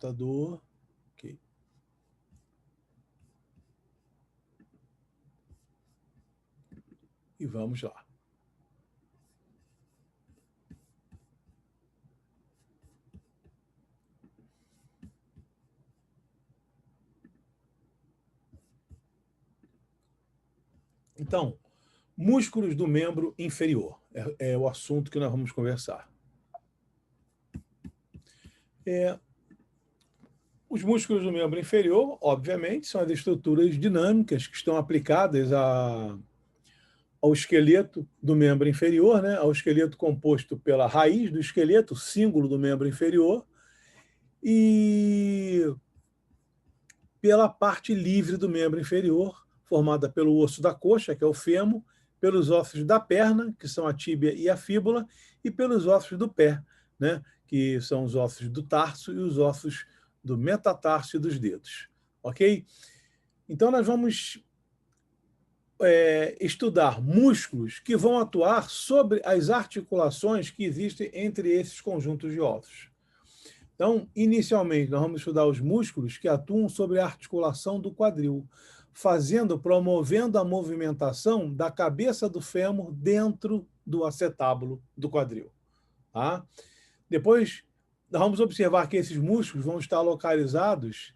computador. Ok. E vamos lá. Então, músculos do membro inferior é o assunto que nós vamos conversar. Os músculos do membro inferior, obviamente, são as estruturas dinâmicas que estão aplicadas ao esqueleto do membro inferior, né? Ao esqueleto composto pela raiz do esqueleto, o símbolo do membro inferior, e pela parte livre do membro inferior, formada pelo osso da coxa, que é o fêmur, pelos ossos da perna, que são a tíbia e a fíbula, e pelos ossos do pé, né? Que são os ossos do tarso e os ossos do metatarso e dos dedos. Ok? Então, nós vamos estudar músculos que vão atuar sobre as articulações que existem entre esses conjuntos de ossos. Então, inicialmente, nós vamos estudar os músculos que atuam sobre a articulação do quadril, promovendo a movimentação da cabeça do fêmur dentro do acetábulo do quadril. Tá? Depois, nós vamos observar que esses músculos vão estar localizados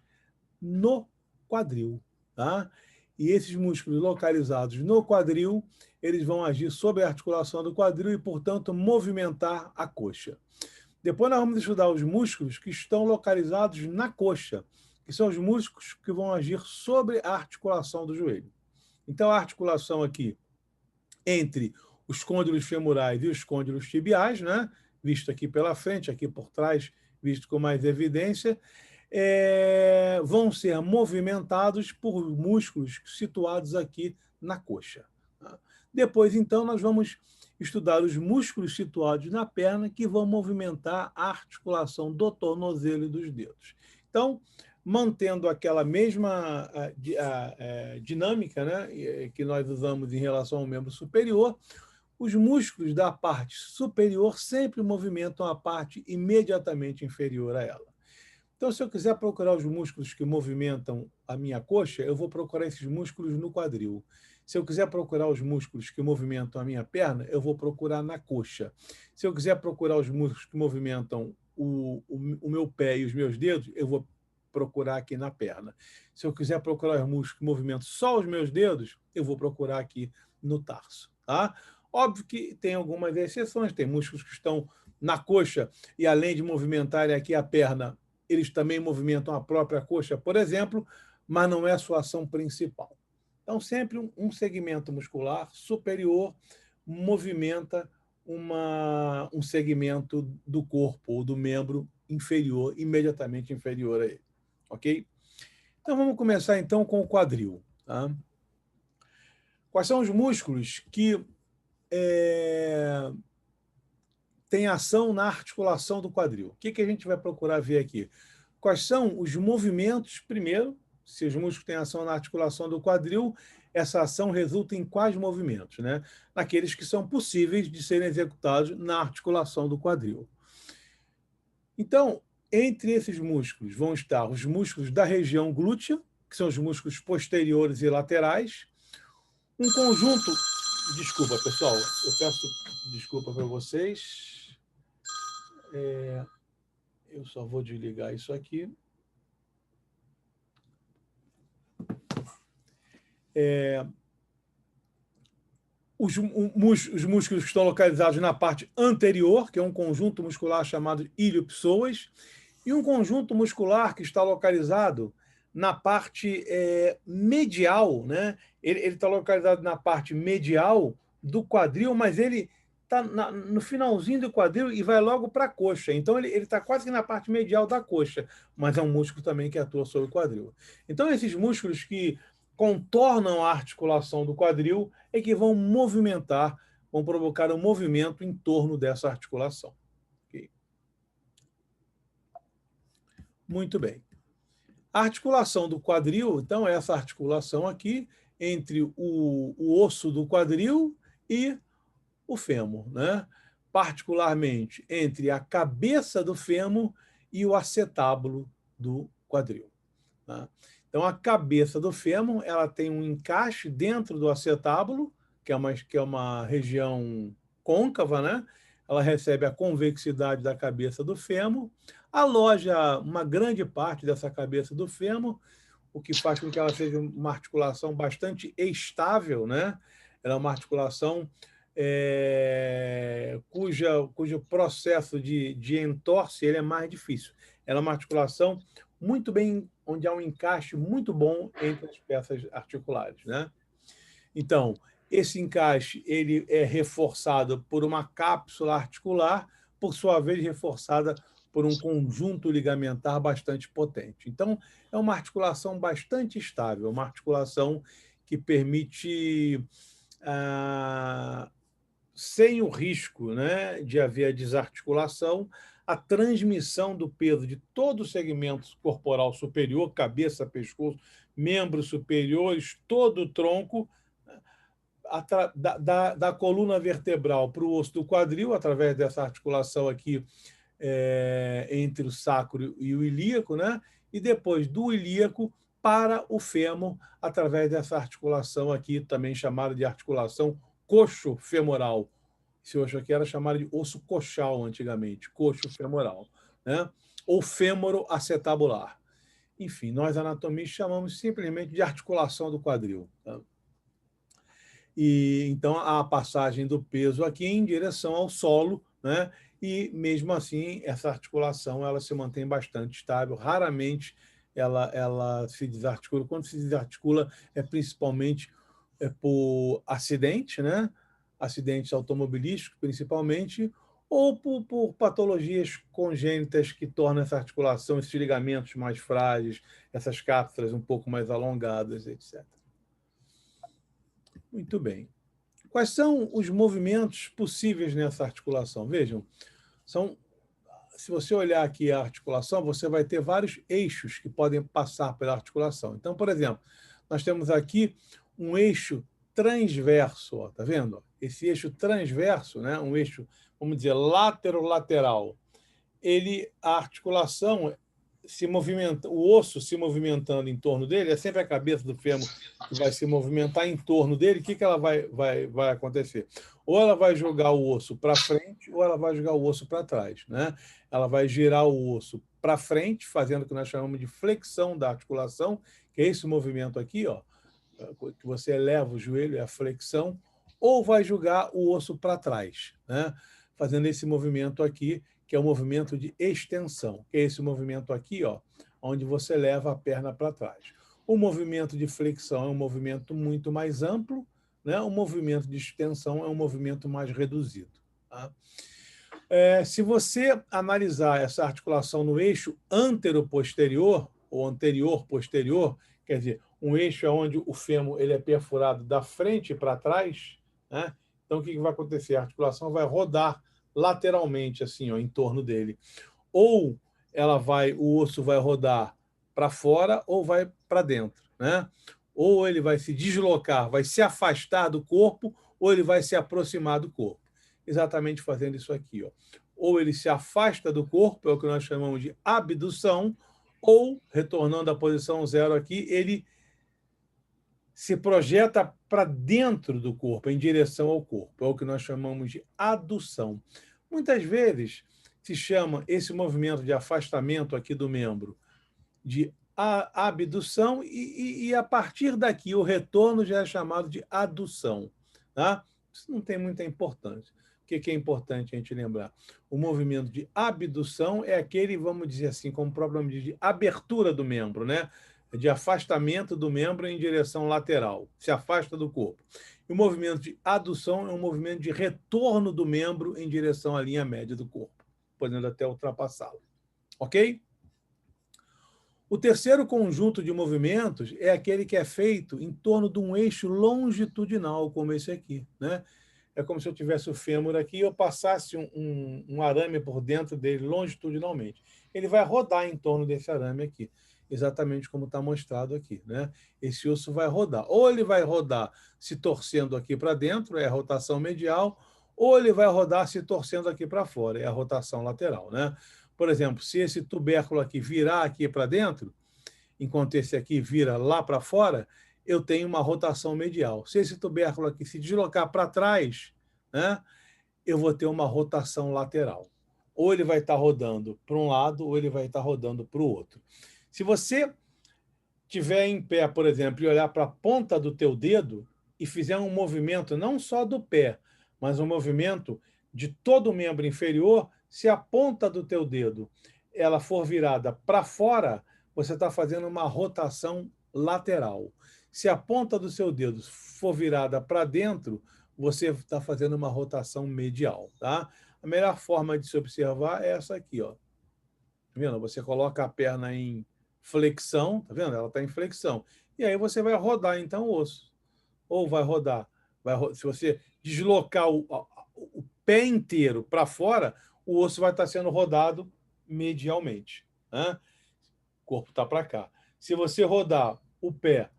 no quadril. Tá? E esses músculos localizados no quadril, eles vão agir sobre a articulação do quadril e, portanto, movimentar a coxa. Depois nós vamos estudar os músculos que estão localizados na coxa, que são os músculos que vão agir sobre a articulação do joelho. Então, a articulação aqui entre os côndilos femorais e os côndilos tibiais, né? Visto aqui pela frente, aqui por trás, visto com mais evidência, vão ser movimentados por músculos situados aqui na coxa. Tá? Depois, então, nós vamos estudar os músculos situados na perna que vão movimentar a articulação do tornozelo e dos dedos. Então, mantendo aquela mesma dinâmica, né, que nós usamos em relação ao membro superior, os músculos da parte superior sempre movimentam a parte imediatamente inferior a ela. Então, se eu quiser procurar os músculos que movimentam a minha coxa, eu vou procurar esses músculos no quadril. Se eu quiser procurar os músculos que movimentam a minha perna, eu vou procurar na coxa. Se eu quiser procurar os músculos que movimentam o meu pé e os meus dedos, eu vou procurar aqui na perna. Se eu quiser procurar os músculos que movimentam só os meus dedos, eu vou procurar aqui no tarso. Tá? Óbvio que tem algumas exceções, tem músculos que estão na coxa e, além de movimentarem aqui a perna, eles também movimentam a própria coxa, por exemplo, mas não é a sua ação principal. Então, sempre um segmento muscular superior movimenta um segmento do corpo ou do membro inferior, imediatamente inferior a ele. Ok? Então, vamos começar, então, com o quadril. Tá? Quais são os músculos que têm ação na articulação do quadril? O que a gente vai procurar ver aqui? Quais são os movimentos, primeiro, se os músculos têm ação na articulação do quadril, essa ação resulta em quais movimentos? Né? Naqueles que são possíveis de serem executados na articulação do quadril. Então, entre esses músculos vão estar os músculos da região glútea, que são os músculos posteriores e laterais, um conjunto... Desculpa, pessoal, eu peço desculpa para vocês. Eu só vou desligar isso aqui. Os músculos que estão localizados na parte anterior, que é um conjunto muscular chamado ilio-psoas, e um conjunto muscular que está localizado na parte medial, né? Ele está localizado na parte medial do quadril, mas ele está no finalzinho do quadril e vai logo para a coxa. Então, ele está quase que na parte medial da coxa, mas é um músculo também que atua sobre o quadril. Então, esses músculos que contornam a articulação do quadril é que vão provocar um movimento em torno dessa articulação. Okay? Muito bem. A articulação do quadril, então, é essa articulação aqui entre o osso do quadril e o fêmur, né? Particularmente entre a cabeça do fêmur e o acetábulo do quadril. Tá? Então, a cabeça do fêmur ela tem um encaixe dentro do acetábulo, que é uma região côncava, né? Ela recebe a convexidade da cabeça do fêmur, aloja uma grande parte dessa cabeça do fêmur, o que faz com que ela seja uma articulação bastante estável, né? Ela é uma articulação cujo processo de entorse ele é mais difícil. Ela é uma articulação muito bem, onde há um encaixe muito bom entre as peças articulares, né? Então, esse encaixe ele é reforçado por uma cápsula articular, por sua vez reforçada por um conjunto ligamentar bastante potente. Então, é uma articulação bastante estável, uma articulação que permite, sem o risco, né, de haver a desarticulação, a transmissão do peso de todo o segmento corporal superior, cabeça, pescoço, membros superiores, todo o tronco, da coluna vertebral para o osso do quadril, através dessa articulação aqui entre o sacro e o ilíaco, né? E depois do ilíaco para o fêmur, através dessa articulação aqui, também chamada de articulação coxo-femoral. Esse osso aqui era chamado de osso coxal antigamente, coxo-femoral, né? Ou fêmoro-acetabular. Enfim, nós anatomistas chamamos simplesmente de articulação do quadril. Tá? E então a passagem do peso aqui em direção ao solo, né? E mesmo assim essa articulação ela se mantém bastante estável. Raramente ela se desarticula. Quando se desarticula é principalmente por acidente, né? Acidentes automobilísticos principalmente, ou por patologias congênitas que tornam essa articulação, esses ligamentos mais frágeis, essas cápsulas um pouco mais alongadas, etc. Muito bem. Quais são os movimentos possíveis nessa articulação? Vejam, se você olhar aqui a articulação, você vai ter vários eixos que podem passar pela articulação. Então, por exemplo, nós temos aqui um eixo transverso, está vendo? Esse eixo transverso, né? Um eixo, vamos dizer, lateral, a articulação se movimenta, o osso se movimentando em torno dele, é sempre a cabeça do fêmur que vai se movimentar em torno dele. O que ela vai acontecer? Ou ela vai jogar o osso para frente, ou ela vai jogar o osso para trás, né? Ela vai girar o osso para frente, fazendo o que nós chamamos de flexão da articulação, que é esse movimento aqui, ó, que você eleva o joelho, é a flexão, ou vai jogar o osso para trás, né? Fazendo esse movimento aqui, que é o movimento de extensão, que é esse movimento aqui, ó, onde você leva a perna para trás. O movimento de flexão é um movimento muito mais amplo, né? O movimento de extensão é um movimento mais reduzido. Tá? Se você analisar essa articulação no eixo antero-posterior, ou anterior-posterior, quer dizer, um eixo é onde o fêmur ele é perfurado da frente para trás, né? Então, o que vai acontecer? A articulação vai rodar lateralmente, assim, ó, em torno dele. Ou o osso vai rodar para fora ou vai para dentro, né? Ou ele vai se deslocar, vai se afastar do corpo, ou ele vai se aproximar do corpo. Exatamente fazendo isso aqui, ó. Ou ele se afasta do corpo, é o que nós chamamos de abdução, ou, retornando à posição zero aqui, ele se projeta para dentro do corpo, em direção ao corpo. É o que nós chamamos de adução. Muitas vezes se chama esse movimento de afastamento aqui do membro de abdução e a partir daqui o retorno já é chamado de adução. Tá? Isso não tem muita importância. O que é importante a gente lembrar? O movimento de abdução é aquele, vamos dizer assim, como o próprio nome diz, de abertura do membro, né? De afastamento do membro em direção lateral, se afasta do corpo. E o movimento de adução é um movimento de retorno do membro em direção à linha média do corpo, podendo até ultrapassá-lo. Ok? O terceiro conjunto de movimentos é aquele que é feito em torno de um eixo longitudinal, como esse aqui, né? É como se eu tivesse o fêmur aqui e eu passasse um arame por dentro dele longitudinalmente. Ele vai rodar em torno desse arame aqui, exatamente como está mostrado aqui, né? Esse osso vai rodar. Ou ele vai rodar se torcendo aqui para dentro, é a rotação medial, ou ele vai rodar se torcendo aqui para fora, é a rotação lateral, né? Por exemplo, se esse tubérculo aqui virar aqui para dentro, enquanto esse aqui vira lá para fora, eu tenho uma rotação medial. Se esse tubérculo aqui se deslocar para trás, né, eu vou ter uma rotação lateral. Ou ele vai estar rodando para um lado, ou ele vai estar rodando para o outro. Se você estiver em pé, por exemplo, e olhar para a ponta do teu dedo e fizer um movimento não só do pé, mas um movimento de todo o membro inferior, se a ponta do teu dedo ela for virada para fora, você está fazendo uma rotação lateral. Se a ponta do seu dedo for virada para dentro, você está fazendo uma rotação medial. Tá? A melhor forma de se observar é essa aqui. Ó. Tá vendo? Você coloca a perna em flexão, tá vendo? Ela está em flexão. E aí você vai rodar, então, o osso. Ou vai rodar. Se você deslocar o pé inteiro para fora, o osso vai estar sendo rodado medialmente. Né? O corpo está para cá. Se você rodar o pé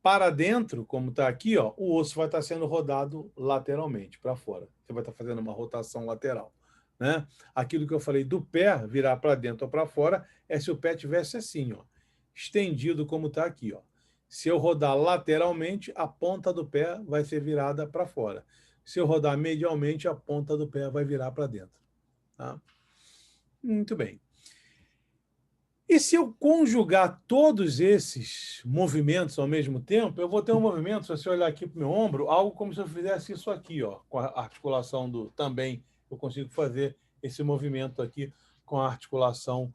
para dentro, como está aqui, ó, o osso vai estar sendo rodado lateralmente, para fora. Você vai estar fazendo uma rotação lateral. Né? Aquilo que eu falei do pé virar para dentro ou para fora é se o pé tivesse assim, ó, estendido como está aqui. Ó. Se eu rodar lateralmente, a ponta do pé vai ser virada para fora. Se eu rodar medialmente, a ponta do pé vai virar para dentro. Tá? Muito bem. E se eu conjugar todos esses movimentos ao mesmo tempo, eu vou ter um movimento, se você olhar aqui para o meu ombro, algo como se eu fizesse isso aqui, ó, com a articulação do também, eu consigo fazer esse movimento aqui com a articulação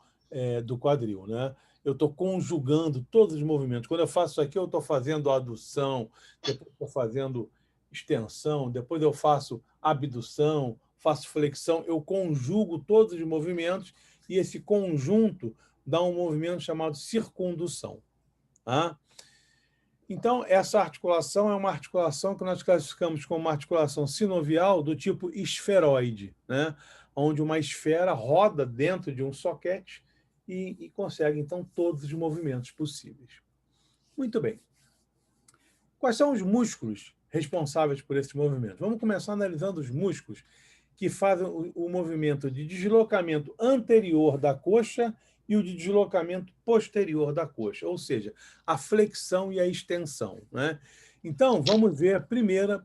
do quadril. Né? Eu estou conjugando todos os movimentos. Quando eu faço isso aqui, eu estou fazendo adução, depois estou fazendo extensão, depois eu faço abdução, faço flexão, eu conjugo todos os movimentos e esse conjunto dá um movimento chamado circundução. Tá? Então, essa articulação é uma articulação que nós classificamos como uma articulação sinovial do tipo esferoide, né? Onde uma esfera roda dentro de um soquete e consegue, então, todos os movimentos possíveis. Muito bem. Quais são os músculos responsáveis por esses movimentos? Vamos começar analisando os músculos que fazem o movimento de deslocamento anterior da coxa e o de deslocamento posterior da coxa, ou seja, a flexão e a extensão. Né? Então, vamos ver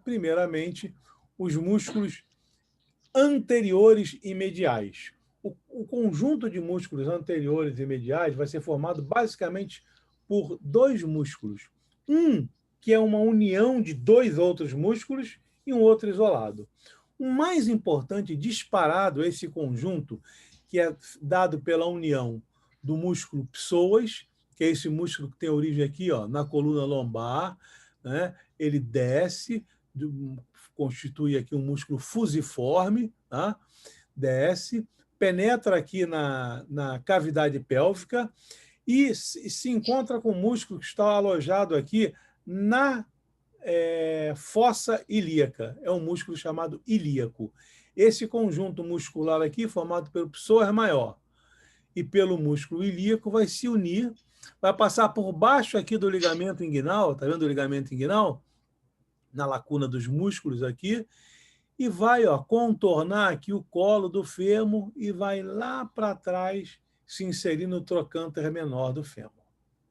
primeiramente os músculos anteriores e mediais. O conjunto de músculos anteriores e mediais vai ser formado basicamente por dois músculos. Um que é uma união de dois outros músculos e um outro isolado. O mais importante, disparado, esse conjunto, que é dado pela união do músculo psoas, que é esse músculo que tem origem aqui, ó, na coluna lombar, né? Ele desce, constitui aqui um músculo fusiforme, tá? Desce, penetra aqui na cavidade pélvica e se encontra com o músculo que está alojado aqui na fossa ilíaca. É um músculo chamado ilíaco. Esse conjunto muscular aqui, formado pelo psoas maior e pelo músculo ilíaco, vai se unir, vai passar por baixo aqui do ligamento inguinal, tá vendo o ligamento inguinal? Na lacuna dos músculos aqui, e vai contornar aqui o colo do fêmur e vai lá para trás se inserir no trocânter menor do fêmur.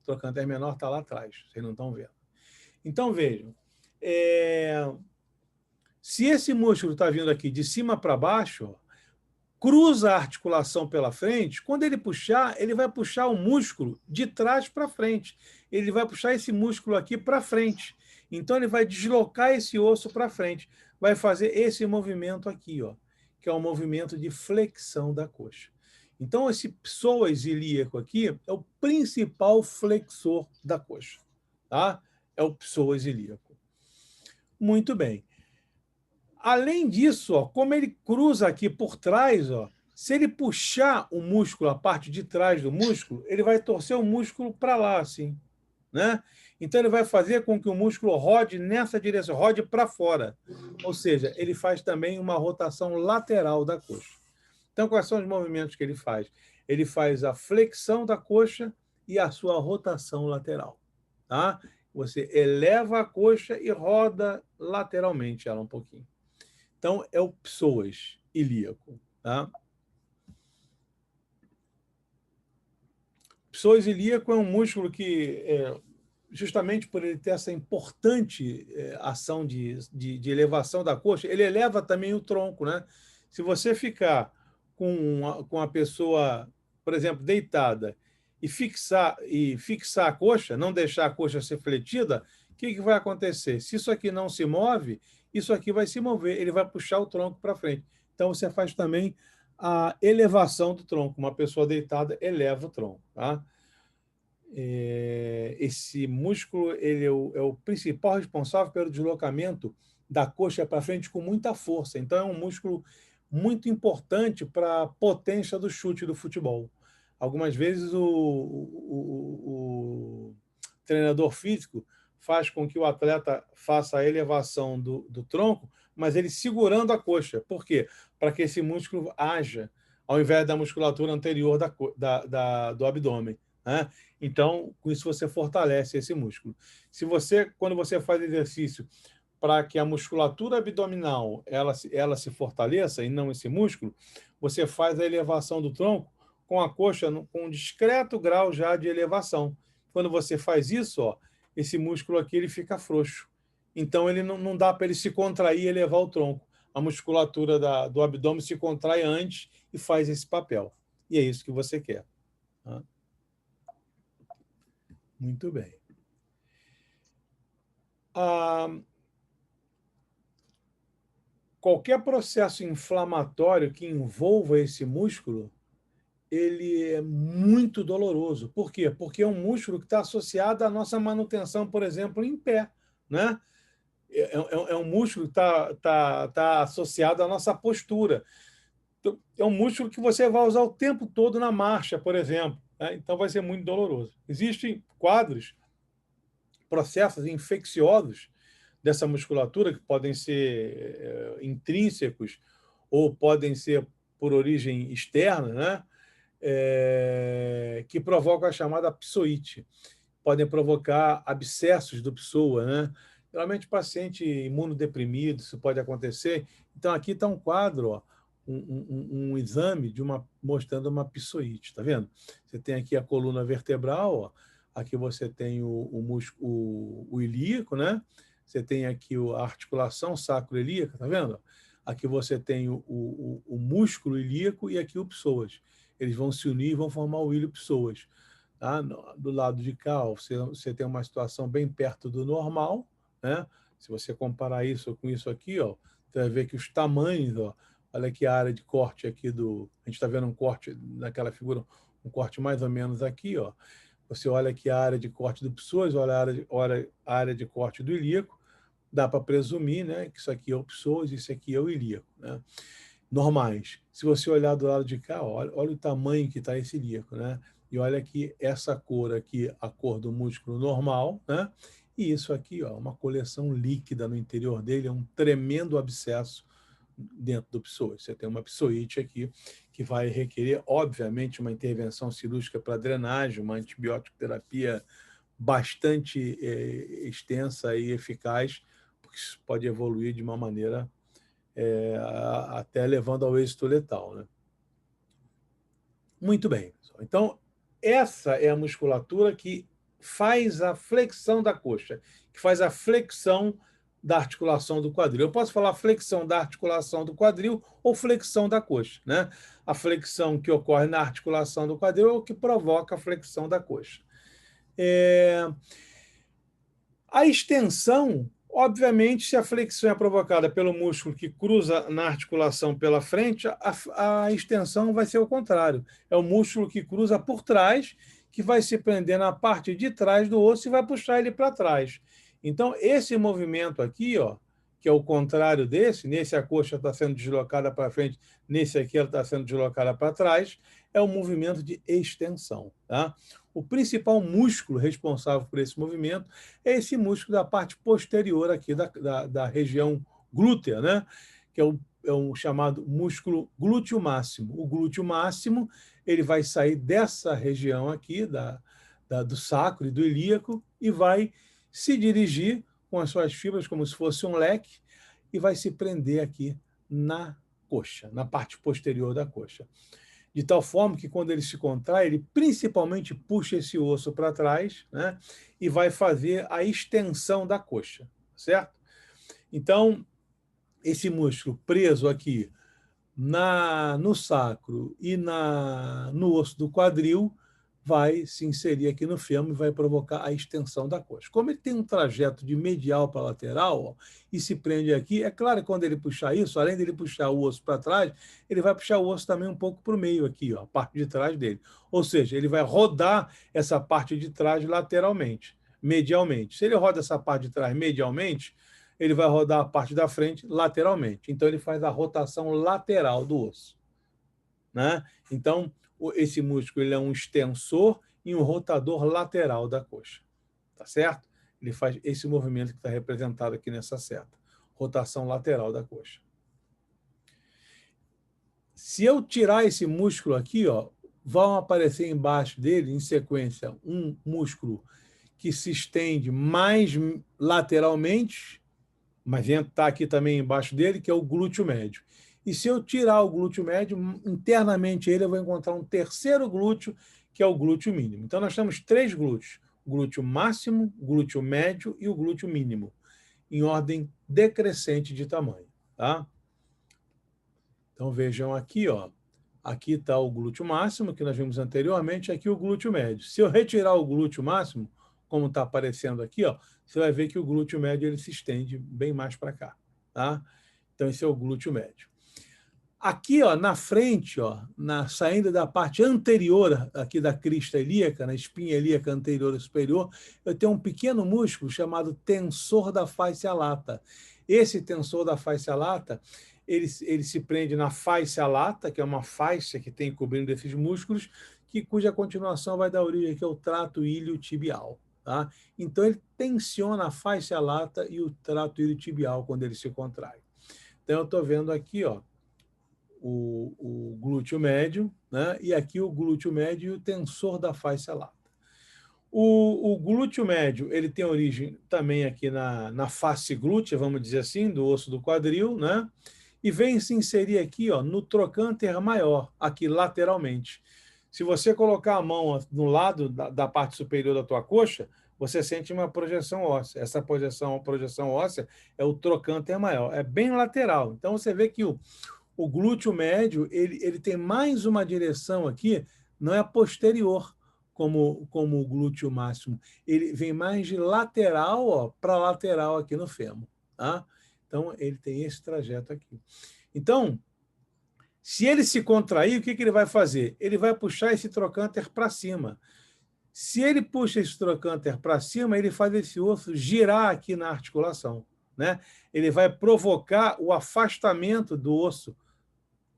O trocânter menor está lá atrás, vocês não estão vendo. Então, vejam, se esse músculo está vindo aqui de cima para baixo, cruza a articulação pela frente, quando ele puxar, ele vai puxar o músculo de trás para frente. Ele vai puxar esse músculo aqui para frente. Então, ele vai deslocar esse osso para frente. Vai fazer esse movimento aqui, ó, que é o movimento de flexão da coxa. Então, esse psoas ilíaco aqui é o principal flexor da coxa. Tá? É o psoas ilíaco. Muito bem. Além disso, ó, como ele cruza aqui por trás, ó, se ele puxar o músculo, a parte de trás do músculo, ele vai torcer o músculo para lá, assim. Né? Então, ele vai fazer com que o músculo rode nessa direção, rode para fora. Ou seja, ele faz também uma rotação lateral da coxa. Então, quais são os movimentos que ele faz? Ele faz a flexão da coxa e a sua rotação lateral. Tá? Você eleva a coxa e roda lateralmente ela um pouquinho. Então, é o psoas ilíaco. Tá? psoas ilíaco é um músculo que, justamente por ele ter essa importante ação de elevação da coxa, ele eleva também o tronco, né? Se você ficar com a pessoa, por exemplo, deitada, e fixar a coxa, não deixar a coxa ser fletida, o que vai acontecer? Se isso aqui não se move, isso aqui vai se mover, ele vai puxar o tronco para frente. Então, você faz também a elevação do tronco. Uma pessoa deitada eleva o tronco. Tá? Esse músculo ele é o principal responsável pelo deslocamento da coxa para frente com muita força. Então, é um músculo muito importante para a potência do chute do futebol. Algumas vezes o treinador físico faz com que o atleta faça a elevação do tronco, mas ele segurando a coxa. Por quê? Para que esse músculo haja, ao invés da musculatura anterior do abdômen. Né? Então, com isso você fortalece esse músculo. Quando você faz exercício para que a musculatura abdominal ela se fortaleça e não esse músculo, você faz a elevação do tronco com a coxa com um discreto grau já de elevação. Quando você faz isso, ó, esse músculo aqui ele fica frouxo. Então, ele não dá para ele se contrair e elevar o tronco. A musculatura do abdômen se contrai antes e faz esse papel. E é isso que você quer. Tá? Muito bem. Qualquer processo inflamatório que envolva esse músculo, ele é muito doloroso. Por quê? Porque é um músculo que está associado à nossa manutenção, por exemplo, em pé. Né? É um músculo que tá associado à nossa postura. É um músculo que você vai usar o tempo todo na marcha, por exemplo. Né? Então, vai ser muito doloroso. Existem quadros, processos infecciosos dessa musculatura, que podem ser intrínsecos ou podem ser por origem externa, né? Que provocam a chamada psoite. Podem provocar abscessos do psoa, né? Geralmente, paciente imunodeprimido, isso pode acontecer. Então, aqui está um quadro, ó, um exame mostrando uma psoite, tá vendo? Você tem aqui a coluna vertebral, ó, aqui você tem o músculo o ilíaco, né? Você tem aqui a articulação sacroilíaca, tá vendo? Aqui você tem o músculo ilíaco e aqui o psoas. Eles vão se unir e vão formar o ilho psoas. Tá? Do lado de cá, ó, você tem uma situação bem perto do normal, né? Se você comparar isso com isso aqui, ó, você vai ver que os tamanhos, ó, olha aqui a área de corte aqui a gente está vendo um corte naquela figura, um corte mais ou menos aqui, ó. Você olha aqui a área de corte do psoas, olha a área de corte do ilíaco, dá para presumir, né, que isso aqui é o psoas e isso aqui é o ilíaco, né? Normais. Se você olhar do lado de cá, olha o tamanho que está esse ilíaco, né? E olha aqui essa cor aqui, a cor do músculo normal, né? E isso aqui, ó, uma coleção líquida no interior dele, é um tremendo abscesso dentro do psoas. Você tem uma psoite aqui que vai requerer, obviamente, uma intervenção cirúrgica para drenagem, uma antibiótico terapia bastante extensa e eficaz, porque isso pode evoluir de uma maneira até levando ao êxito letal. Né? Muito bem. Então, essa é a musculatura que faz a flexão da coxa, que faz a flexão da articulação do quadril. Eu posso falar flexão da articulação do quadril ou flexão da coxa. Né? A flexão que ocorre na articulação do quadril é o que provoca a flexão da coxa. A extensão, obviamente, se a flexão é provocada pelo músculo que cruza na articulação pela frente, a extensão vai ser o contrário. É o músculo que cruza por trás, que vai se prender na parte de trás do osso e vai puxar ele para trás. Então, esse movimento aqui, ó, que é o contrário nesse a coxa está sendo deslocada para frente, nesse aqui ela está sendo deslocada para trás, é o movimento de extensão. Tá? O principal músculo responsável por esse movimento é esse músculo da parte posterior aqui da região glútea, né? Que é um chamado músculo glúteo máximo. O glúteo máximo ele vai sair dessa região aqui, do sacro e do ilíaco, e vai se dirigir com as suas fibras como se fosse um leque e vai se prender aqui na coxa, na parte posterior da coxa. de tal forma que, quando ele se contrai, ele principalmente puxa esse osso para trás, né? E vai fazer a extensão da coxa, certo? Então, esse músculo preso aqui no sacro e no osso do quadril vai se inserir aqui no fêmur e vai provocar a extensão da coxa. Como ele tem um trajeto de medial para lateral, ó, e se prende aqui, é claro que quando ele puxar isso, além dele puxar o osso para trás, ele vai puxar o osso também um pouco para o meio aqui, ó, a parte de trás dele. Ou seja, ele vai rodar essa parte de trás lateralmente, medialmente. Se ele roda essa parte de trás medialmente, ele vai rodar a parte da frente lateralmente. Então, ele faz a rotação lateral do osso, né? Então, esse músculo ele é um extensor e um rotador lateral da coxa, tá certo? Ele faz esse movimento que está representado aqui nessa seta, rotação lateral da coxa. Se eu tirar esse músculo aqui, ó, vão aparecer embaixo dele, em sequência, um músculo que se estende mais lateralmente, mas está aqui também embaixo dele, que é o glúteo médio. E se eu tirar o glúteo médio, internamente ele, eu vou encontrar um terceiro glúteo, que é o glúteo mínimo. Então, nós temos 3 glúteos: o glúteo máximo, o glúteo médio e o glúteo mínimo, em ordem decrescente de tamanho, tá? Então, vejam aqui, ó. Aqui está o glúteo máximo, que nós vimos anteriormente, aqui o glúteo médio. Se eu retirar o glúteo máximo, como está aparecendo aqui, ó, você vai ver que o glúteo médio ele se estende bem mais para cá, tá? Então, esse é o glúteo médio. Aqui, ó, na frente, ó, saindo da parte anterior aqui da crista ilíaca, na espinha ilíaca anterior e superior, eu tenho um pequeno músculo chamado tensor da fáscia lata. Esse tensor da fáscia lata, ele se prende na fáscia lata, que é uma faixa que tem cobrindo esses músculos, cuja continuação vai dar origem aqui ao trato iliotibial, tá? Então, ele tensiona a fáscia lata e o trato iliotibial quando ele se contrai. Então, eu estou vendo aqui, ó, o glúteo médio, né? E aqui o glúteo médio e o tensor da fáscia lata. O glúteo médio ele tem origem também aqui na face glútea, vamos dizer assim, do osso do quadril, né? E vem se inserir aqui, ó, no trocânter maior, aqui lateralmente. Se você colocar a mão no lado da parte superior da tua coxa, você sente uma projeção óssea. Essa projeção óssea é o trocânter maior, é bem lateral. Então, você vê que o glúteo médio ele tem mais uma direção aqui, não é posterior, como o glúteo máximo. Ele vem mais de lateral para lateral aqui no fêmur, tá? Então, ele tem esse trajeto aqui. Então, se ele se contrair, o que ele vai fazer? Ele vai puxar esse trocânter para cima. Se ele puxa esse trocânter para cima, ele faz esse osso girar aqui na articulação, né? Ele vai provocar o afastamento do osso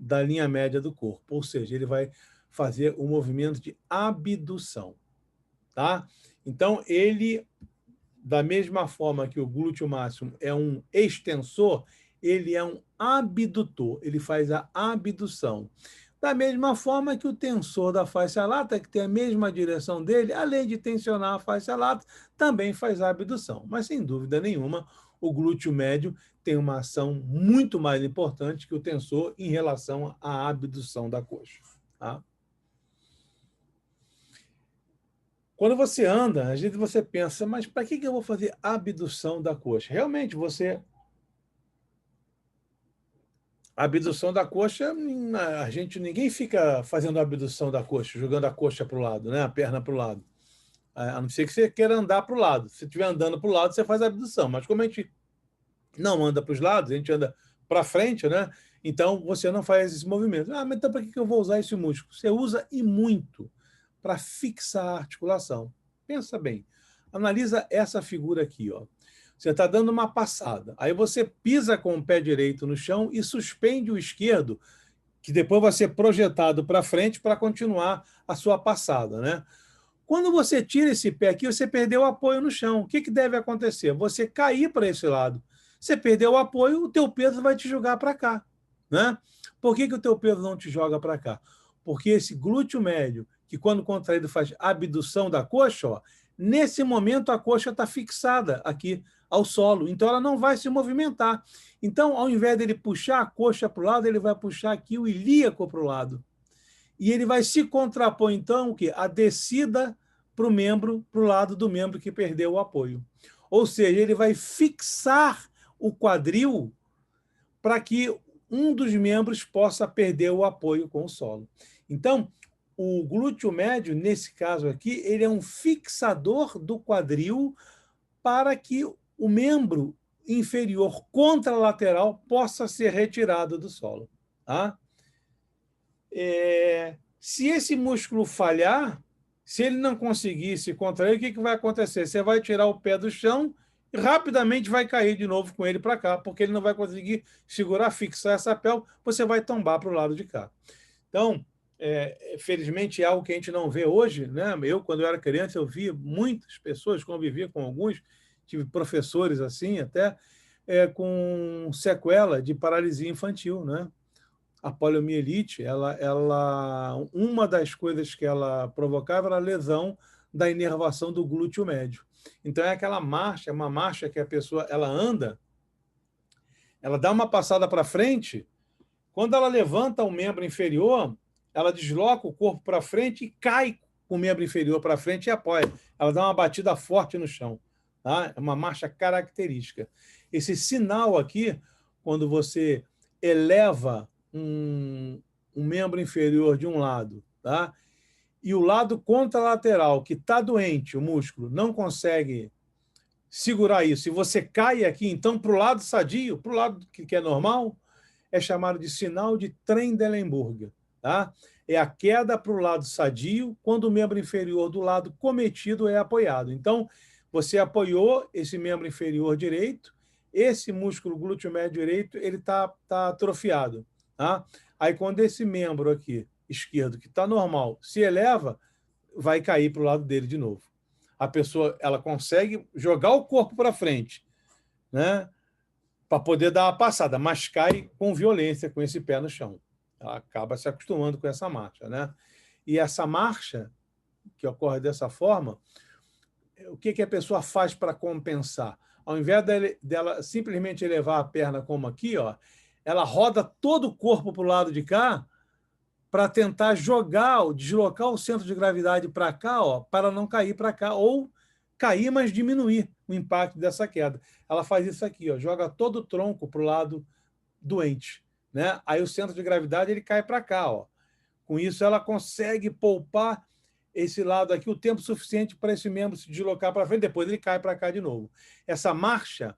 da linha média do corpo, ou seja, ele vai fazer o movimento de abdução, tá? Então, ele, da mesma forma que o glúteo máximo é um extensor, ele é um abdutor, ele faz a abdução. Da mesma forma que o tensor da fáscia lata, que tem a mesma direção dele, além de tensionar a fáscia lata, também faz a abdução. Mas, sem dúvida nenhuma, o glúteo médio tem uma ação muito mais importante que o tensor em relação à abdução da coxa, tá? Quando você anda, às vezes você pensa, mas para que eu vou fazer abdução da coxa? Realmente, a abdução da coxa, ninguém fica fazendo a abdução da coxa, jogando a coxa para o lado, né? A perna para o lado. A não ser que você queira andar para o lado. Se estiver andando para o lado, você faz a abdução. Mas como a gente não anda para os lados, a gente anda para frente, né? Então você não faz esse movimento. Mas então para que eu vou usar esse músculo? Você usa e muito para fixar a articulação. Pensa bem. Analisa essa figura aqui, ó. Você está dando uma passada. Aí você pisa com o pé direito no chão e suspende o esquerdo, que depois vai ser projetado para frente para continuar a sua passada, né? Quando você tira esse pé aqui, você perdeu o apoio no chão. O que deve acontecer? Você cair para esse lado. Você perdeu o apoio, o teu peso vai te jogar para cá, né? Por que o teu peso não te joga para cá? Porque esse glúteo médio, que quando contraído faz abdução da coxa, ó, nesse momento a coxa está fixada aqui ao solo, então ela não vai se movimentar. Então, ao invés dele puxar a coxa para o lado, ele vai puxar aqui o ilíaco para o lado. e ele vai se contrapor, então, o quê? A descida para o membro, para o lado do membro que perdeu o apoio. Ou seja, ele vai fixar o quadril para que um dos membros possa perder o apoio com o solo. Então, o glúteo médio, nesse caso aqui, ele é um fixador do quadril para que o membro inferior contralateral possa ser retirado do solo. Tá? Se esse músculo falhar, se ele não conseguir se contrair, o que vai acontecer? Você vai tirar o pé do chão e rapidamente vai cair de novo com ele para cá, porque ele não vai conseguir segurar, fixar essa pele, você vai tombar para o lado de cá. Então, felizmente é algo que a gente não vê hoje, né? Eu, quando eu era criança, eu via muitas pessoas, convivia com alguns, tive professores assim, até com sequela de paralisia infantil, né? A poliomielite, uma das coisas que ela provocava era a lesão da inervação do glúteo médio. Então, é aquela marcha, uma marcha que a pessoa ela anda, ela dá uma passada para frente, quando ela levanta o membro inferior, ela desloca o corpo para frente e cai com o membro inferior para frente e apoia. Ela dá uma batida forte no chão. Tá? É uma marcha característica. Esse sinal aqui, quando você eleva um membro inferior de um lado, tá? E o lado contralateral, que está doente, o músculo, não consegue segurar isso, e você cai aqui, então, para o lado sadio, para o lado que é normal, é chamado de sinal de Trendelenburg. Tá? É a queda para o lado sadio quando o membro inferior do lado cometido é apoiado. Então, você apoiou esse membro inferior direito, esse músculo glúteo médio direito ele está atrofiado. Tá? Aí, quando esse membro aqui, esquerdo, que está normal, se eleva, vai cair para o lado dele de novo. A pessoa ela consegue jogar o corpo para frente, né? Para poder dar uma passada, mas cai com violência com esse pé no chão. Ela acaba se acostumando com essa marcha, né? E essa marcha, que ocorre dessa forma, o que a pessoa faz para compensar? Ao invés dela simplesmente elevar a perna como aqui, ó, ela roda todo o corpo para o lado de cá para tentar deslocar o centro de gravidade para cá, ó, para não cair para cá, ou cair, mas diminuir o impacto dessa queda. Ela faz isso aqui, ó, joga todo o tronco para o lado doente. Né? Aí o centro de gravidade ele cai para cá. Ó. Com isso, ela consegue poupar esse lado aqui o tempo suficiente para esse membro se deslocar para frente, depois ele cai para cá de novo. Essa marcha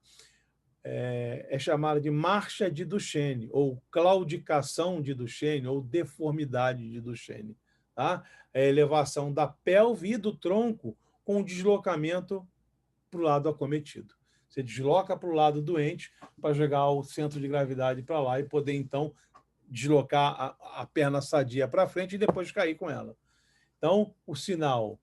é chamada de marcha de Duchenne, ou claudicação de Duchenne, ou deformidade de Duchenne. Tá? É a elevação da pelve e do tronco com o deslocamento para o lado acometido. Você desloca para o lado doente para jogar o centro de gravidade para lá e poder, então, deslocar a perna sadia para frente e depois cair com ela. Então, o sinal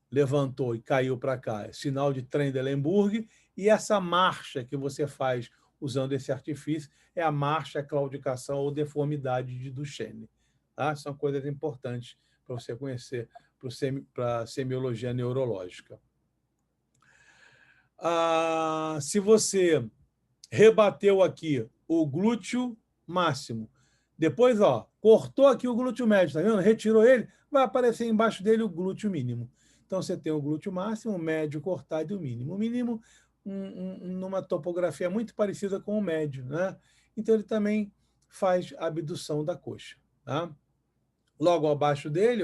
levantou e caiu para cá é sinal de Trendelenburg, e essa marcha que você faz usando esse artifício é a marcha, claudicação ou deformidade de Duchenne. Tá? São coisas importantes para você conhecer para a semiologia neurológica. Se você rebateu aqui o glúteo máximo, depois cortou aqui o glúteo médio, tá vendo? Retirou ele, vai aparecer embaixo dele o glúteo mínimo. Então você tem o glúteo máximo, o médio cortado e o mínimo. O mínimo numa topografia muito parecida com o médio, né? Então ele também faz a abdução da coxa, tá? Logo abaixo dele,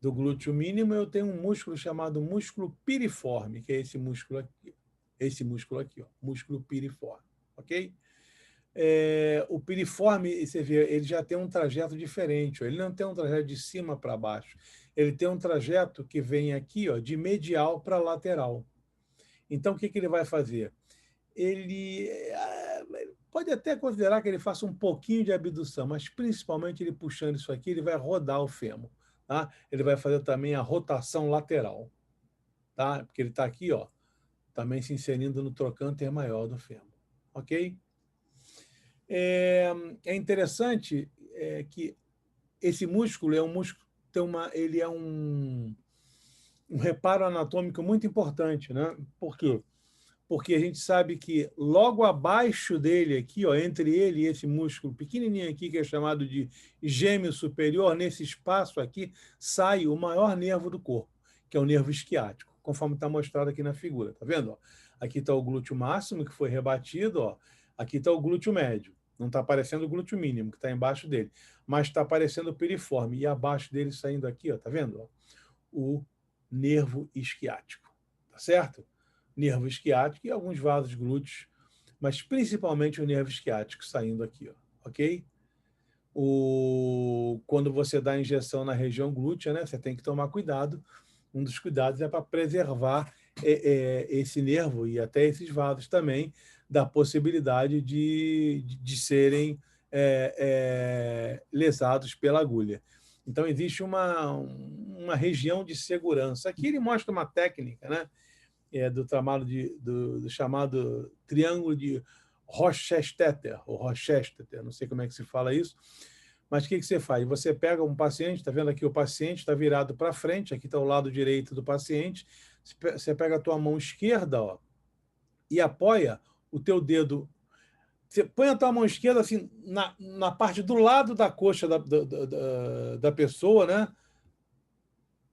do glúteo mínimo, eu tenho um músculo chamado músculo piriforme, que é esse músculo aqui, músculo piriforme, ok? O piriforme, você vê, ele já tem um trajeto diferente, ele não tem um trajeto de cima para baixo, ele tem um trajeto que vem aqui, de medial para lateral. Então, o que ele vai fazer? Ele pode até considerar que ele faça um pouquinho de abdução, mas principalmente ele puxando isso aqui, ele vai rodar o fêmur. Tá? Ele vai fazer também a rotação lateral, tá? Porque ele está aqui, também se inserindo no trocânter maior do fêmur, ok? É interessante que esse músculo é um músculo, ele é um reparo anatômico muito importante, né? Por quê? porque a gente sabe que logo abaixo dele aqui, ó, entre ele e esse músculo pequenininho aqui, que é chamado de gêmeo superior, nesse espaço aqui, sai o maior nervo do corpo, que é o nervo isquiático, conforme está mostrado aqui na figura. Tá vendo? Ó? Aqui está o glúteo máximo, que foi rebatido. Ó. Aqui está o glúteo médio. Não está aparecendo o glúteo mínimo, que está embaixo dele. Mas está aparecendo o piriforme. E abaixo dele, saindo aqui, ó, tá vendo? Ó? O nervo isquiático. Tá certo? Nervo isquiático e alguns vasos glúteos, mas principalmente o nervo isquiático saindo aqui, ó, ok? Quando você dá injeção na região glútea, né, você tem que tomar cuidado. Um dos cuidados é para preservar esse nervo e até esses vasos também da possibilidade de serem lesados pela agulha. Então, existe uma região de segurança. Aqui ele mostra uma técnica, né? Do chamado triângulo de Rochester, ou Rochester, não sei como é que se fala isso, mas o que você faz? Você pega um paciente, está vendo aqui o paciente está virado para frente, aqui está o lado direito do paciente, você pega a tua mão esquerda, ó, e apoia o teu dedo, você põe a tua mão esquerda assim, na parte do lado da coxa da pessoa, né?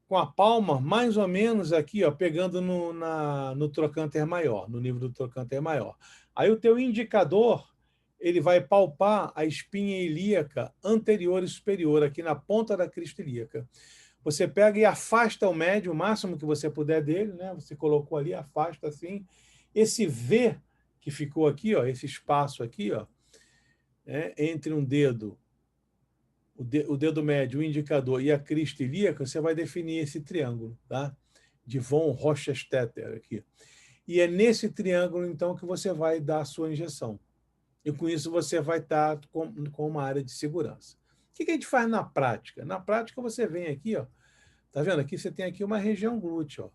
Com a palma mais ou menos aqui, ó, pegando no trocânter maior, no nível do trocânter maior. Aí o teu indicador, ele vai palpar a espinha ilíaca anterior e superior, aqui na ponta da crista ilíaca. Você pega e afasta o médio, o máximo que você puder dele, né? Você colocou ali, afasta assim. Esse V que ficou aqui, ó, esse espaço aqui, ó, entre um dedo, o dedo médio, o indicador e a crista ilíaca, você vai definir esse triângulo, tá? De von Rochester aqui. E é nesse triângulo, então, que você vai dar a sua injeção. E com isso você vai estar com uma área de segurança. O que a gente faz na prática? Na prática, você vem aqui, ó, tá vendo? Aqui você tem aqui uma região glútea, ó.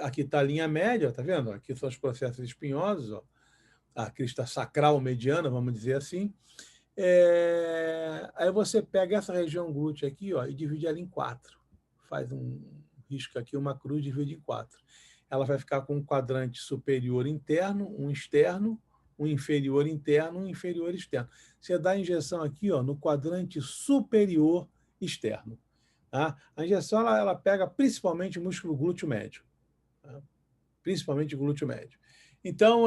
Aqui está a linha média, tá vendo? Aqui são os processos espinhosos, ó. A crista sacral mediana, vamos dizer assim. Aí você pega essa região glútea aqui, ó, e divide ela em 4. Faz um risco aqui, uma cruz, divide em 4. Ela vai ficar com um quadrante superior interno, um externo, um inferior interno, um inferior externo. Você dá a injeção aqui, ó, no quadrante superior externo. Tá? A injeção ela pega principalmente o músculo glúteo médio. Tá? Principalmente o glúteo médio. Então,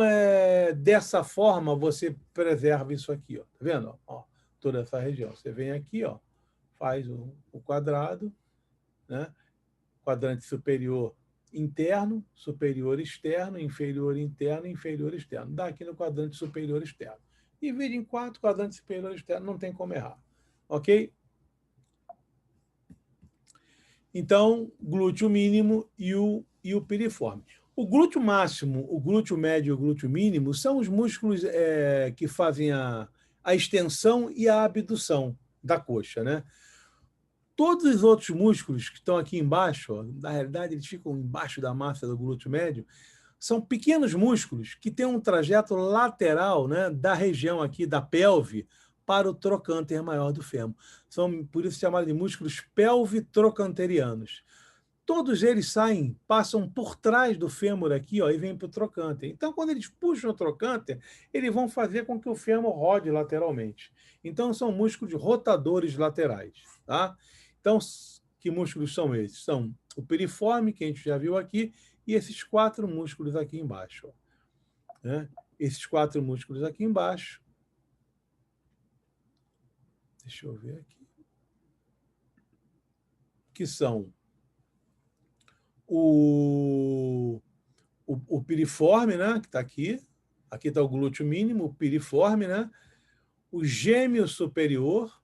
dessa forma, você preserva isso aqui. Ó. Tá vendo? Ó, toda essa região. Você vem aqui, ó, faz o quadrado, né? Quadrante superior interno, superior externo, inferior interno, inferior externo. Dá aqui no quadrante superior externo. Divide em 4, quadrante superior externo, não tem como errar. Ok? Então, glúteo mínimo e o piriforme. O glúteo máximo, o glúteo médio e o glúteo mínimo são os músculos que fazem a extensão e a abdução da coxa, né? Todos os outros músculos que estão aqui embaixo, ó, na realidade eles ficam embaixo da massa do glúteo médio, são pequenos músculos que têm um trajeto lateral, né, da região aqui da pelve para o trocânter maior do fêmur. São, por isso, chamados de músculos pelvitrocanterianos. Todos eles passam por trás do fêmur aqui, ó, e vêm para o trocânter. Então, quando eles puxam o trocânter, eles vão fazer com que o fêmur rode lateralmente. Então, são músculos rotadores laterais. Tá? Então, que músculos são esses? São o piriforme, que a gente já viu aqui, e esses 4 músculos aqui embaixo. Ó, né? Esses 4 músculos aqui embaixo. Deixa eu ver aqui. Que são o piriforme, né, que está aqui. Aqui está o glúteo mínimo, o piriforme, né? O gêmeo superior,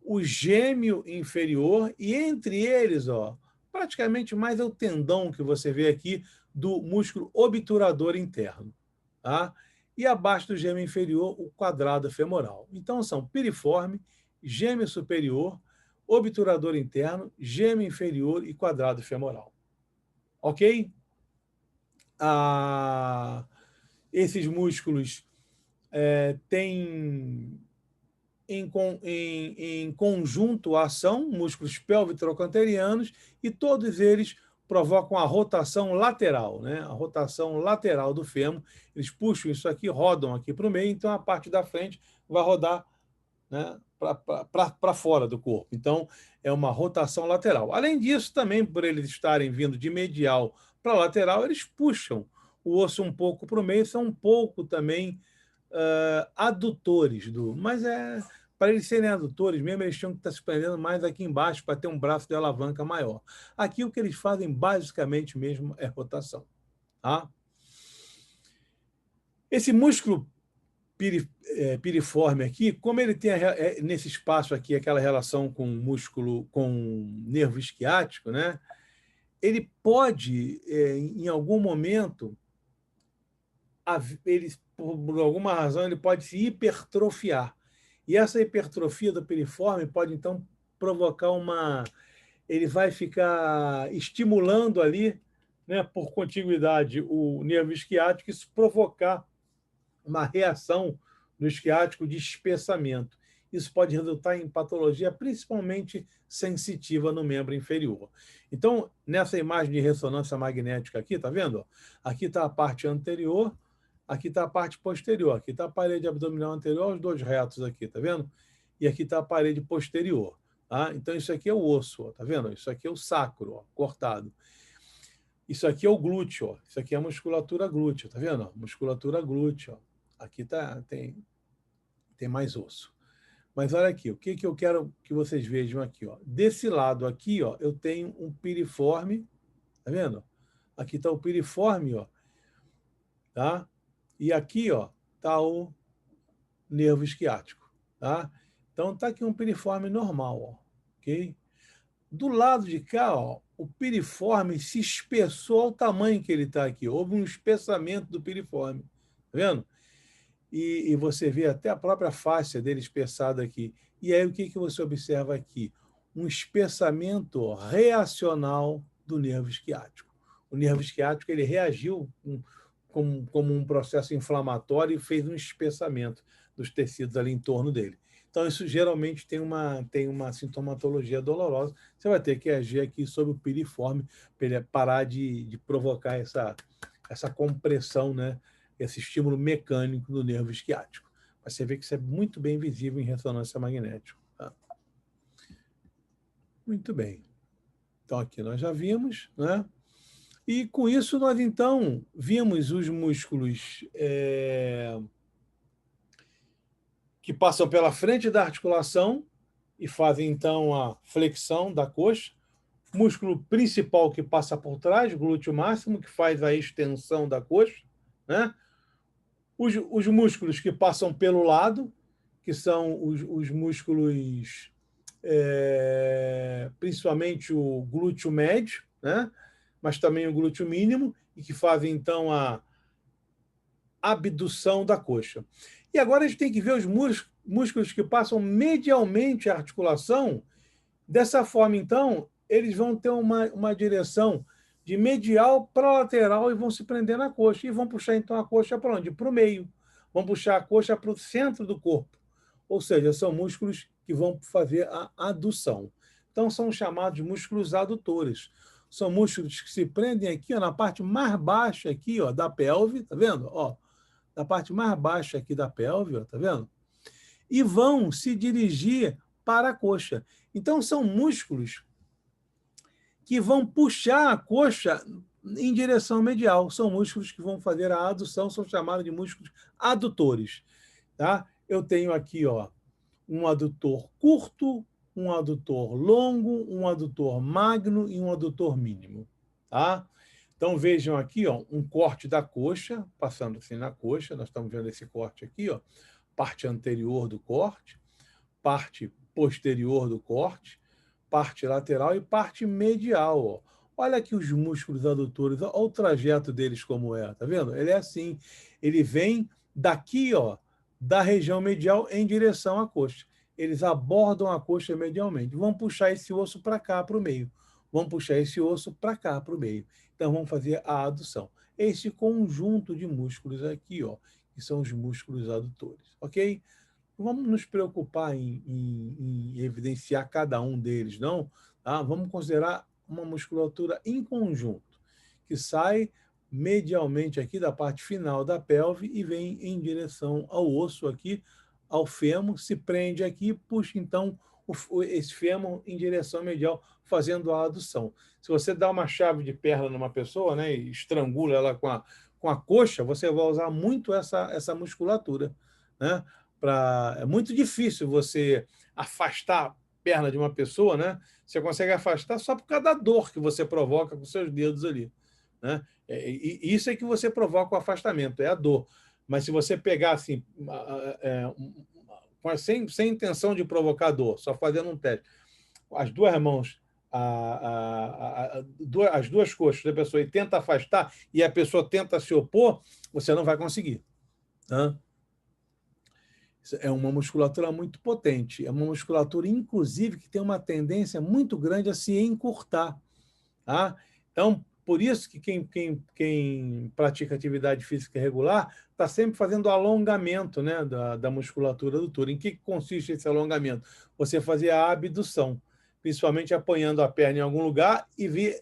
o gêmeo inferior, e entre eles, ó, praticamente mais é o tendão que você vê aqui do músculo obturador interno. Tá? E abaixo do gêmeo inferior, o quadrado femoral. Então, são piriforme, gêmeo superior, obturador interno, gêmeo inferior e quadrado femoral. Ok? Esses músculos têm em conjunto a ação, músculos pelvitrocanterianos, e todos eles provocam a rotação lateral, né? A rotação lateral do fêmur. Eles puxam isso aqui, rodam aqui para o meio, então a parte da frente vai rodar, né, para fora do corpo. Então, é uma rotação lateral. Além disso, também, por eles estarem vindo de medial para lateral, eles puxam o osso um pouco para o meio, são um pouco também adutores mas para eles serem adutores mesmo, eles tinham que estar se prendendo mais aqui embaixo para ter um braço de alavanca maior. Aqui o que eles fazem basicamente mesmo é rotação. Tá? Esse músculo piriforme aqui, como ele tem nesse espaço aqui aquela relação com músculo, com nervo isquiático, né? Ele pode, em algum momento, por alguma razão, ele pode se hipertrofiar. E essa hipertrofia do piriforme pode, então, provocar ele vai ficar estimulando ali, né, por contiguidade, o nervo isquiático, e isso provocar uma reação no isquiático de espessamento. Isso pode resultar em patologia principalmente sensitiva no membro inferior. Então, nessa imagem de ressonância magnética aqui, tá vendo? Aqui está a parte anterior, aqui está a parte posterior, aqui está a parede abdominal anterior, os dois retos aqui, tá vendo? E aqui está a parede posterior. Tá? Então, isso aqui é o osso, ó, tá vendo? Isso aqui é o sacro, ó, cortado. Isso aqui é o glúteo, ó. Isso aqui é a musculatura glútea, tá vendo? Musculatura glútea, ó. Aqui tem mais osso. Mas olha aqui, o que eu quero que vocês vejam aqui, ó. Desse lado aqui, ó, eu tenho um piriforme, tá vendo? Aqui está o piriforme, ó, tá? E aqui, ó, tá o nervo isquiático, tá? Então tá aqui um piriforme normal, ó, ok? Do lado de cá, ó, o piriforme se espessou ao tamanho que ele está aqui. Houve um espessamento do piriforme, tá vendo? E você vê até a própria fáscia dele espessada aqui. E aí o que você observa aqui? Um espessamento reacional do nervo isquiático. O nervo isquiático ele reagiu como um processo inflamatório e fez um espessamento dos tecidos ali em torno dele. Então, isso geralmente tem uma sintomatologia dolorosa. Você vai ter que agir aqui sobre o piriforme para ele parar de provocar essa compressão, né? Esse estímulo mecânico do nervo isquiático. Mas você vê que isso é muito bem visível em ressonância magnética. Tá? Muito bem. Então, aqui nós já vimos, né? E com isso nós, então, vimos os músculos que passam pela frente da articulação e fazem, então, a flexão da coxa. Músculo principal que passa por trás, glúteo máximo, que faz a extensão da coxa, né? Os músculos que passam pelo lado, que são os músculos, principalmente o glúteo médio, né? Mas também o glúteo mínimo, e que fazem, então, a abdução da coxa. E agora a gente tem que ver os músculos que passam medialmente a articulação. Dessa forma, então, eles vão ter uma direção de medial para lateral e vão se prender na coxa. E vão puxar, então, a coxa para onde? Para o meio. Vão puxar a coxa para o centro do corpo. Ou seja, são músculos que vão fazer a adução. Então, são chamados músculos adutores. São músculos que se prendem aqui, ó, na parte mais baixa aqui, ó, da pelve, tá vendo? Ó, da parte mais baixa aqui da pelve, ó, tá vendo? E vão se dirigir para a coxa. Então, são músculos que vão puxar a coxa em direção medial. São músculos que vão fazer a adução, são chamados de músculos adutores. Tá? Eu tenho aqui, ó, um adutor curto, um adutor longo, um adutor magno e um adutor mínimo. Tá? Então, vejam aqui, ó, um corte da coxa, passando assim na coxa. Nós estamos vendo esse corte aqui, ó, parte anterior do corte, parte posterior do corte, parte lateral e parte medial. Ó. Olha aqui os músculos adutores, olha o trajeto deles como é, tá vendo? Ele é assim, ele vem daqui, ó, da região medial em direção à coxa. Eles abordam a coxa medialmente. Vão puxar esse osso para cá, para o meio. Vão puxar esse osso para cá, para o meio. Então, vamos fazer a adução. Esse conjunto de músculos aqui, ó, que são os músculos adutores, ok? Vamos nos preocupar em evidenciar cada um deles, não? Tá? Vamos considerar uma musculatura em conjunto, que sai medialmente aqui da parte final da pelve e vem em direção ao osso aqui, ao fêmur, se prende aqui, puxa então esse fêmur em direção medial, fazendo a adução. Se você dá uma chave de perna numa pessoa, né, e estrangula ela com a coxa, você vai usar muito essa musculatura, né? É muito difícil você afastar a perna de uma pessoa, né? Você consegue afastar só por causa da dor que você provoca com seus dedos ali, né? E isso é que você provoca o afastamento, é a dor. Mas se você pegar assim, sem intenção de provocar dor, só fazendo um teste, as duas mãos, as duas coxas da pessoa, e tenta afastar, e a pessoa tenta se opor, você não vai conseguir. Né? É uma musculatura muito potente, é uma musculatura, inclusive, que tem uma tendência muito grande a se encurtar. Tá? Então, por isso que quem pratica atividade física regular está sempre fazendo alongamento, né, da musculatura do touro. Em que consiste esse alongamento? Você fazer a abdução, principalmente apoiando a perna em algum lugar e vir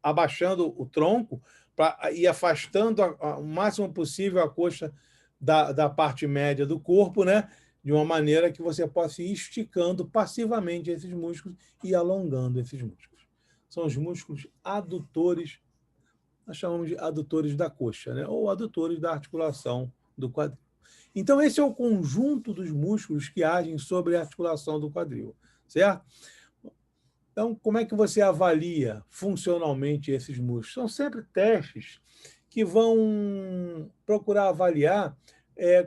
abaixando o tronco para ir afastando o máximo possível a coxa da parte média do corpo, né, de uma maneira que você possa ir esticando passivamente esses músculos e alongando esses músculos. São os músculos adutores, nós chamamos de adutores da coxa, né? Ou adutores da articulação do quadril. Então, esse é o conjunto dos músculos que agem sobre a articulação do quadril, certo? Então, como é que você avalia funcionalmente esses músculos? São sempre testes que vão procurar avaliar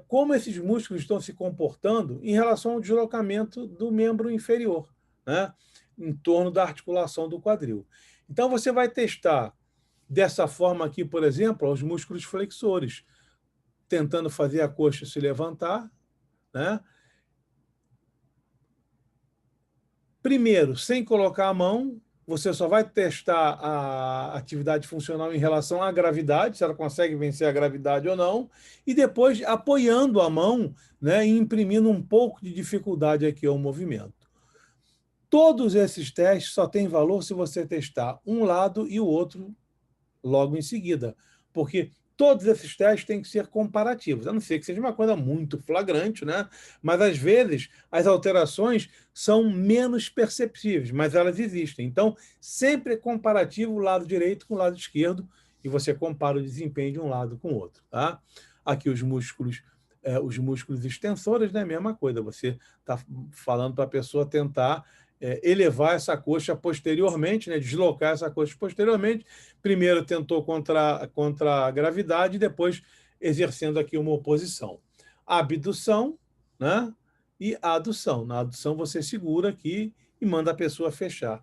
como esses músculos estão se comportando em relação ao deslocamento do membro inferior, né? Em torno da articulação do quadril. Então, você vai testar dessa forma aqui, por exemplo, os músculos flexores, tentando fazer a coxa se levantar, né? Primeiro, sem colocar a mão, você só vai testar a atividade funcional em relação à gravidade, se ela consegue vencer a gravidade ou não, e depois apoiando a mão, né, e imprimindo um pouco de dificuldade aqui ao movimento. Todos esses testes só têm valor se você testar um lado e o outro logo em seguida, porque todos esses testes têm que ser comparativos, a não ser que seja uma coisa muito flagrante, né? Mas, às vezes, as alterações são menos perceptíveis, mas elas existem. Então, sempre é comparativo o lado direito com o lado esquerdo, e você compara o desempenho de um lado com o outro. Tá? Aqui os músculos extensores, né? Mesma coisa, você está falando para a pessoa tentar elevar essa coxa posteriormente, né? Deslocar essa coxa posteriormente. Primeiro tentou contra a gravidade, depois exercendo aqui uma oposição. Abdução, né? E adução. Na adução, você segura aqui e manda a pessoa fechar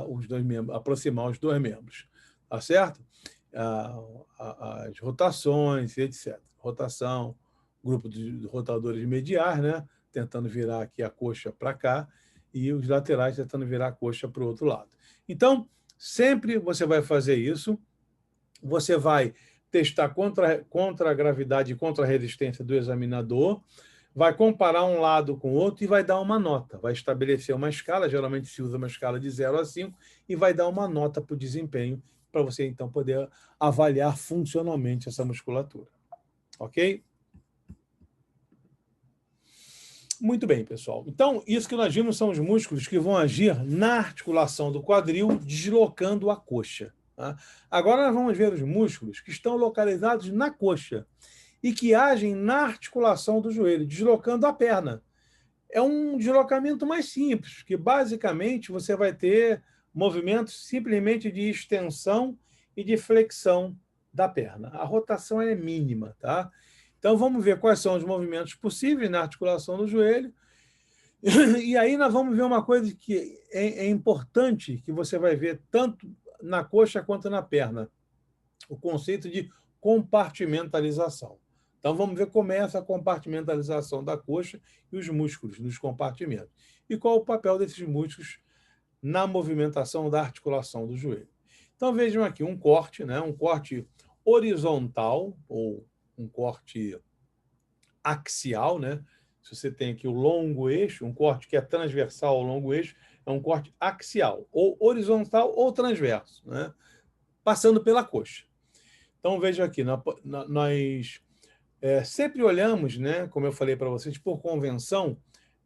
os dois membros, aproximar os dois membros. Tá certo? As rotações, etc. Rotação, grupo de rotadores mediais, né? Tentando virar aqui a coxa para cá, e os laterais tentando virar a coxa para o outro lado. Então, sempre você vai fazer isso, você vai testar contra a gravidade e contra a resistência do examinador, vai comparar um lado com o outro e vai dar uma nota, vai estabelecer uma escala, geralmente se usa uma escala de 0 a 5, e vai dar uma nota para o desempenho, para você, então, poder avaliar funcionalmente essa musculatura. Ok? Muito bem, pessoal. Então, isso que nós vimos são os músculos que vão agir na articulação do quadril, deslocando a coxa. Tá? Agora nós vamos ver os músculos que estão localizados na coxa e que agem na articulação do joelho, deslocando a perna. É um deslocamento mais simples, que basicamente você vai ter movimentos simplesmente de extensão e de flexão da perna. A rotação é mínima, tá? Então, vamos ver quais são os movimentos possíveis na articulação do joelho. E aí nós vamos ver uma coisa que é importante, que você vai ver tanto na coxa quanto na perna. O conceito de compartimentalização. Então, vamos ver como é essa compartimentalização da coxa e os músculos nos compartimentos. E qual o papel desses músculos na movimentação da articulação do joelho. Então, vejam aqui um corte, né? Um corte horizontal, ou um corte axial, né? Se você tem aqui o longo eixo, um corte que é transversal ao longo eixo, É um corte axial, ou horizontal ou transverso, né? Passando pela coxa. Então, veja aqui, nós sempre olhamos, né, como eu falei para vocês, por convenção,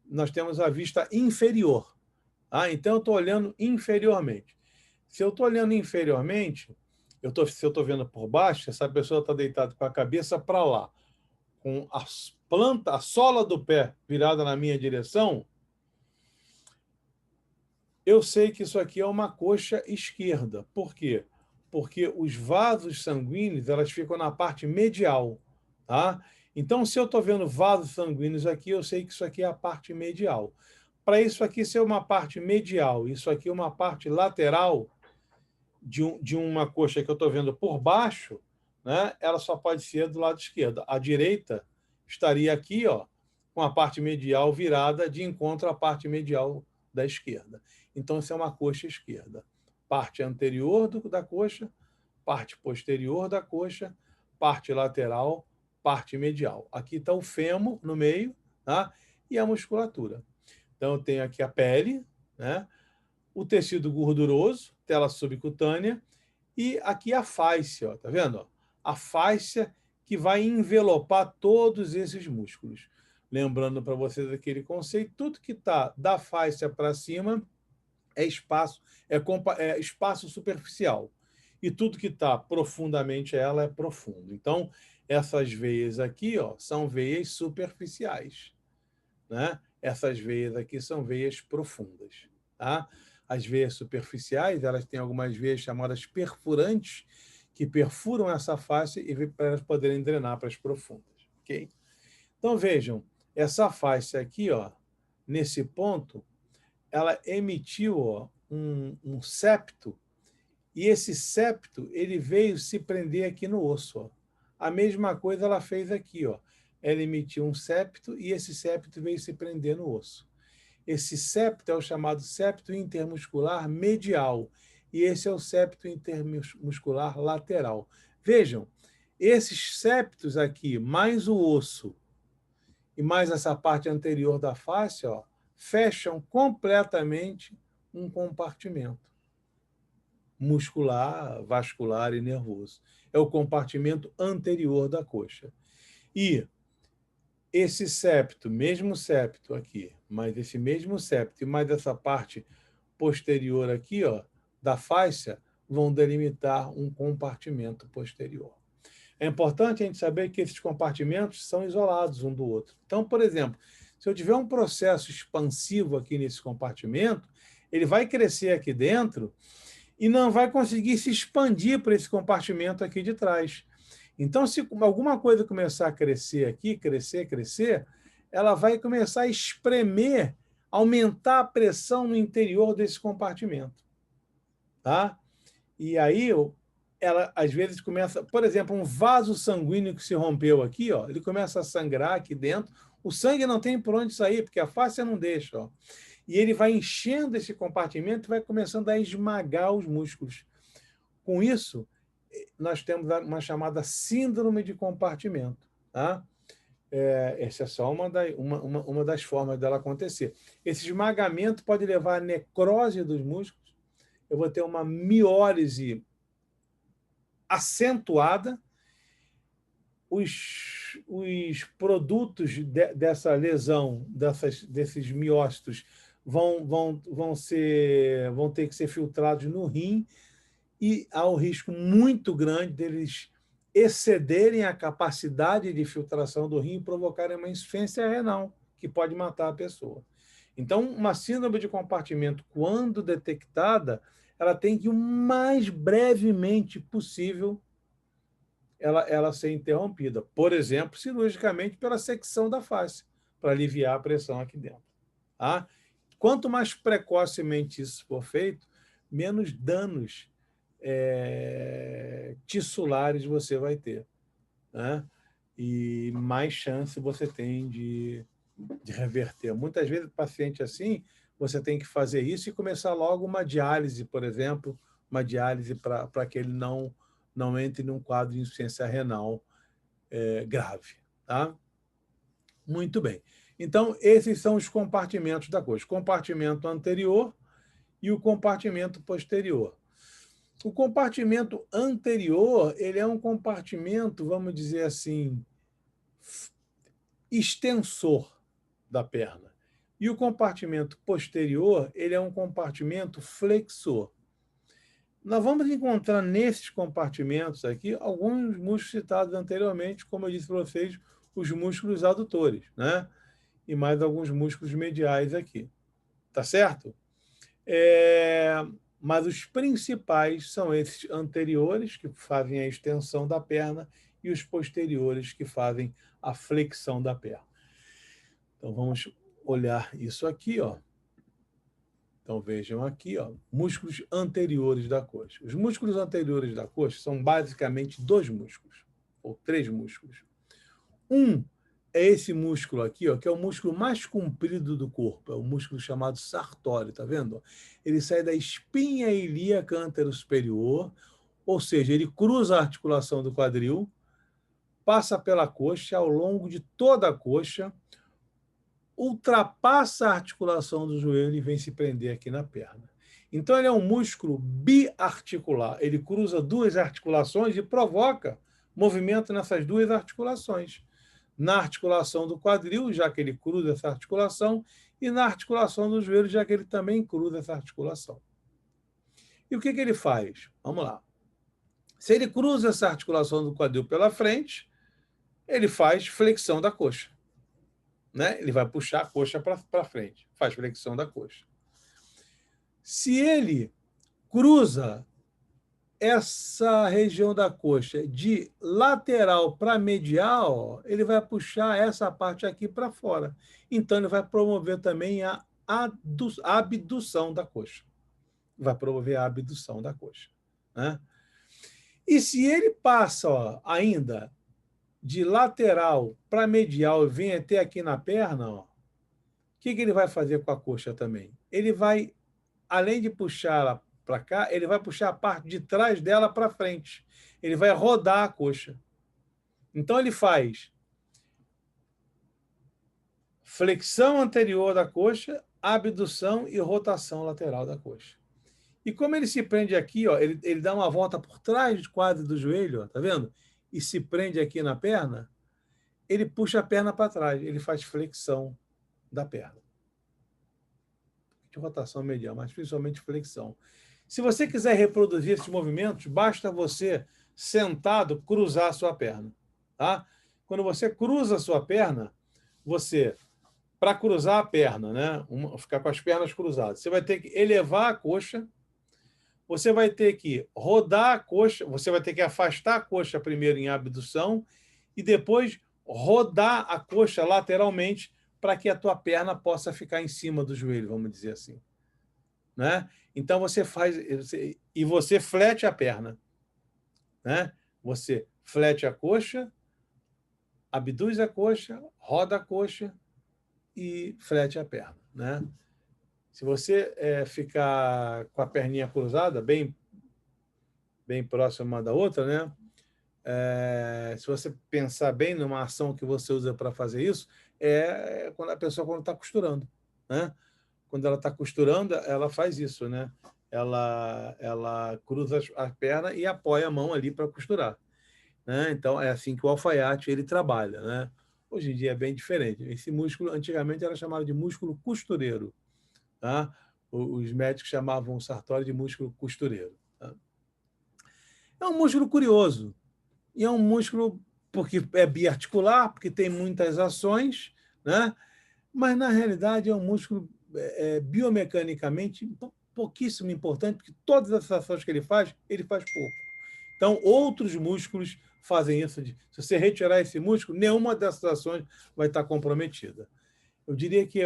nós temos a vista inferior. Então, eu estou olhando inferiormente. Se eu estou olhando inferiormente, se eu estou vendo por baixo, essa pessoa está deitada com a cabeça para lá, com a sola do pé virada na minha direção, eu sei que isso aqui é uma coxa esquerda. Por quê? Porque os vasos sanguíneos elas ficam na parte medial. Tá? Então, se eu estou vendo vasos sanguíneos aqui, eu sei que isso aqui é a parte medial. Para isso aqui ser uma parte medial, isso aqui é uma parte lateral de uma coxa que eu estou vendo por baixo, né? Ela só pode ser do lado esquerdo. A direita estaria aqui, ó, com a parte medial virada de encontro à parte medial da esquerda. Então, isso é uma coxa esquerda. Parte anterior da coxa, parte posterior da coxa, parte lateral, parte medial. Aqui está o fêmur no meio, tá? E a musculatura. Então, eu tenho aqui a pele, né? O tecido gorduroso, tela subcutânea, e aqui a fáscia, ó, tá vendo? A fáscia que vai envelopar todos esses músculos. Lembrando para vocês aquele conceito, tudo que está da fáscia para cima é espaço superficial. E tudo que está profundamente ela é profundo. Então, essas veias aqui, ó, são veias superficiais, né? Essas veias aqui são veias profundas, tá? As veias superficiais, elas têm algumas veias chamadas perfurantes, que perfuram essa face e para elas poderem drenar para as profundas, ok? Então, vejam, essa face aqui, ó, nesse ponto, ela emitiu, ó, um septo, e esse septo ele veio se prender aqui no osso. Ó. A mesma coisa ela fez aqui. Ó. Ela emitiu um septo e esse septo veio se prender no osso. Esse septo é o chamado septo intermuscular medial e esse é o septo intermuscular lateral. Vejam, esses septos aqui, mais o osso e mais essa parte anterior da face, ó, fecham completamente um compartimento muscular, vascular e nervoso. É o compartimento anterior da coxa. E esse septo, mesmo septo aqui, mais esse mesmo septo e mais essa parte posterior aqui, ó, da fáscia, vão delimitar um compartimento posterior. É importante a gente saber que esses compartimentos são isolados um do outro. Então, por exemplo, se eu tiver um processo expansivo aqui nesse compartimento, ele vai crescer aqui dentro e não vai conseguir se expandir para esse compartimento aqui de trás. Então, se alguma coisa começar a crescer aqui, crescer, ela vai começar a espremer, aumentar a pressão no interior desse compartimento. Tá? E aí, ela às vezes começa, por exemplo, um vaso sanguíneo que se rompeu aqui, ó, ele começa a sangrar aqui dentro, o sangue não tem por onde sair, porque a face não deixa. Ó. E ele vai enchendo esse compartimento e vai começando a esmagar os músculos. Com isso, nós temos uma chamada síndrome de compartimento. Tá? Essa é só uma das formas dela acontecer. Esse esmagamento pode levar à necrose dos músculos, eu vou ter uma miólise acentuada, os produtos dessa lesão, desses miócitos, vão ter que ser filtrados no rim e há um risco muito grande deles excederem a capacidade de filtração do rim e provocarem uma insuficiência renal, que pode matar a pessoa. Então, uma síndrome de compartimento, quando detectada, ela tem que, o mais brevemente possível, ela ser interrompida. Por exemplo, cirurgicamente pela secção da face, para aliviar a pressão aqui dentro. Tá? Quanto mais precocemente isso for feito, menos danos tissulares você vai ter. Né? E mais chance você tem de reverter. Muitas vezes, paciente assim, você tem que fazer isso e começar logo uma diálise, por exemplo, uma diálise para que ele não entre num quadro de insuficiência renal grave. Tá? Muito bem. Então, esses são os compartimentos da coxa. Compartimento anterior, e o compartimento posterior. O compartimento anterior, ele é um compartimento, vamos dizer assim, extensor da perna. E o compartimento posterior, ele é um compartimento flexor. Nós vamos encontrar nesses compartimentos aqui alguns músculos citados anteriormente, como eu disse para vocês, os músculos adutores, né? E mais alguns músculos mediais aqui. Tá certo? Mas os principais são esses anteriores, que fazem a extensão da perna, e os posteriores, que fazem a flexão da perna. Então, vamos olhar isso aqui, ó. Então, vejam aqui, ó, músculos anteriores da coxa. Os músculos anteriores da coxa são basicamente dois músculos, ou três músculos. Um é esse músculo aqui, ó, que é o músculo mais comprido do corpo, é o músculo chamado sartório, tá vendo? Ele sai da espinha ilíaca anterosuperior, ou seja, ele cruza a articulação do quadril, passa pela coxa, ao longo de toda a coxa, ultrapassa a articulação do joelho e vem se prender aqui na perna. Então, ele é um músculo biarticular. Ele cruza duas articulações e provoca movimento nessas duas articulações. Na articulação do quadril, já que ele cruza essa articulação, e na articulação do joelho, já que ele também cruza essa articulação. E o que ele faz? Vamos lá. Se ele cruza essa articulação do quadril pela frente, ele faz flexão da coxa. Né? Ele vai puxar a coxa para frente, faz flexão da coxa. Se ele cruza essa região da coxa de lateral para medial, ele vai puxar essa parte aqui para fora. Então, ele vai promover também a abdução da coxa. Vai promover a abdução da coxa. Né? E se ele passa, ó, ainda de lateral para medial e vem até aqui na perna, ó, o que ele vai fazer com a coxa também? Ele vai, além de puxá-la para cá, ele vai puxar a parte de trás dela para frente. Ele vai rodar a coxa. Então, ele faz flexão anterior da coxa, abdução e rotação lateral da coxa. E como ele se prende aqui, ó, ele dá uma volta por trás quase do joelho, ó, tá vendo? E se prende aqui na perna, ele puxa a perna para trás, ele faz flexão da perna. De rotação medial, mas principalmente flexão. Se você quiser reproduzir esses movimentos, basta você, sentado, cruzar a sua perna. Tá? Quando você cruza a sua perna, você, para cruzar a perna, né, ficar com as pernas cruzadas, você vai ter que elevar a coxa, você vai ter que rodar a coxa, você vai ter que afastar a coxa primeiro em abdução e depois rodar a coxa lateralmente para que a tua perna possa ficar em cima do joelho, vamos dizer assim. Né? Então, você faz... E você flete a perna. Né? Você flete a coxa, abduz a coxa, roda a coxa e flete a perna. Né? Se você ficar com a perninha cruzada, bem próxima uma da outra, né? Se você pensar bem numa ação que você usa para fazer isso, quando a pessoa está costurando. Né? Quando ela está costurando, ela faz isso. Né? Ela cruza a perna e apoia a mão ali para costurar. Né? Então, é assim que o alfaiate ele trabalha. Né? Hoje em dia é bem diferente. Esse músculo, antigamente, era chamado de músculo costureiro. Tá? Os médicos chamavam o sartório de músculo costureiro. Tá? É um músculo curioso. E é um músculo porque é biarticular, porque tem muitas ações, né? Mas, na realidade, é um músculo biomecanicamente pouquíssimo importante, porque todas as ações que ele faz pouco. Então, outros músculos fazem isso. Se você retirar esse músculo, nenhuma dessas ações vai estar comprometida. Eu diria que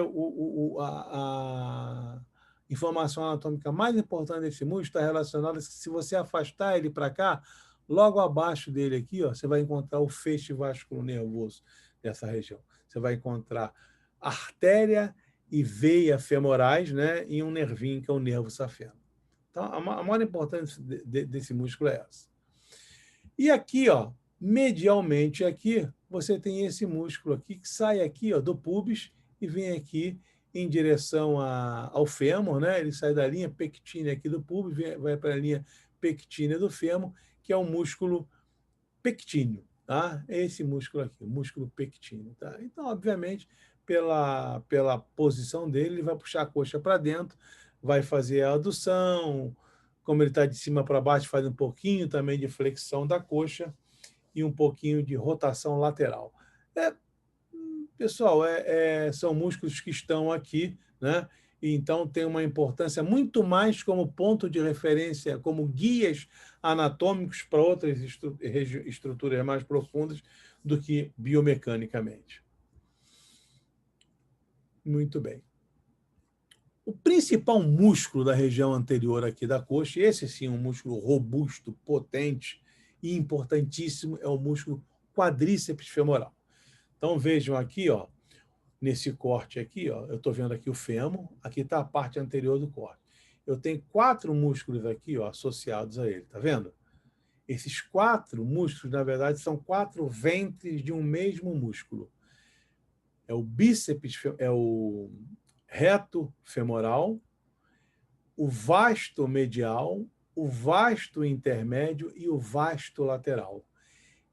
a informação anatômica mais importante desse músculo está relacionada, se você afastar ele para cá, logo abaixo dele aqui, ó, você vai encontrar o feixe vasculonervoso dessa região. Você vai encontrar artéria e veia femorais, né, e um nervinho, que é o nervo safeno. Então, a maior importância desse músculo é essa. E aqui, ó, medialmente aqui, você tem esse músculo aqui, que sai aqui, ó, do pubis e vem aqui em direção ao fêmur, né? Ele sai da linha pectínea aqui do púbis, vai para a linha pectínea do fêmur, que é o músculo pectíneo, tá? Esse músculo aqui, o músculo pectíneo, tá? Então, obviamente, pela posição dele, ele vai puxar a coxa para dentro, vai fazer a adução, como ele está de cima para baixo, faz um pouquinho também de flexão da coxa e um pouquinho de rotação lateral. Pessoal, são músculos que estão aqui, né? E então tem uma importância muito mais como ponto de referência, como guias anatômicos para outras estruturas mais profundas do que biomecanicamente. Muito bem. O principal músculo da região anterior aqui da coxa, esse sim, um músculo robusto, potente e importantíssimo, é o músculo quadríceps femoral. Então vejam aqui, ó, nesse corte aqui, ó, eu estou vendo aqui o fêmur, aqui está a parte anterior do corte. Eu tenho 4 músculos aqui, ó, associados a ele, tá vendo? Esses 4 músculos, na verdade, são 4 ventres de um mesmo músculo. É o bíceps, é o reto femoral, o vasto medial, o vasto intermédio e o vasto lateral.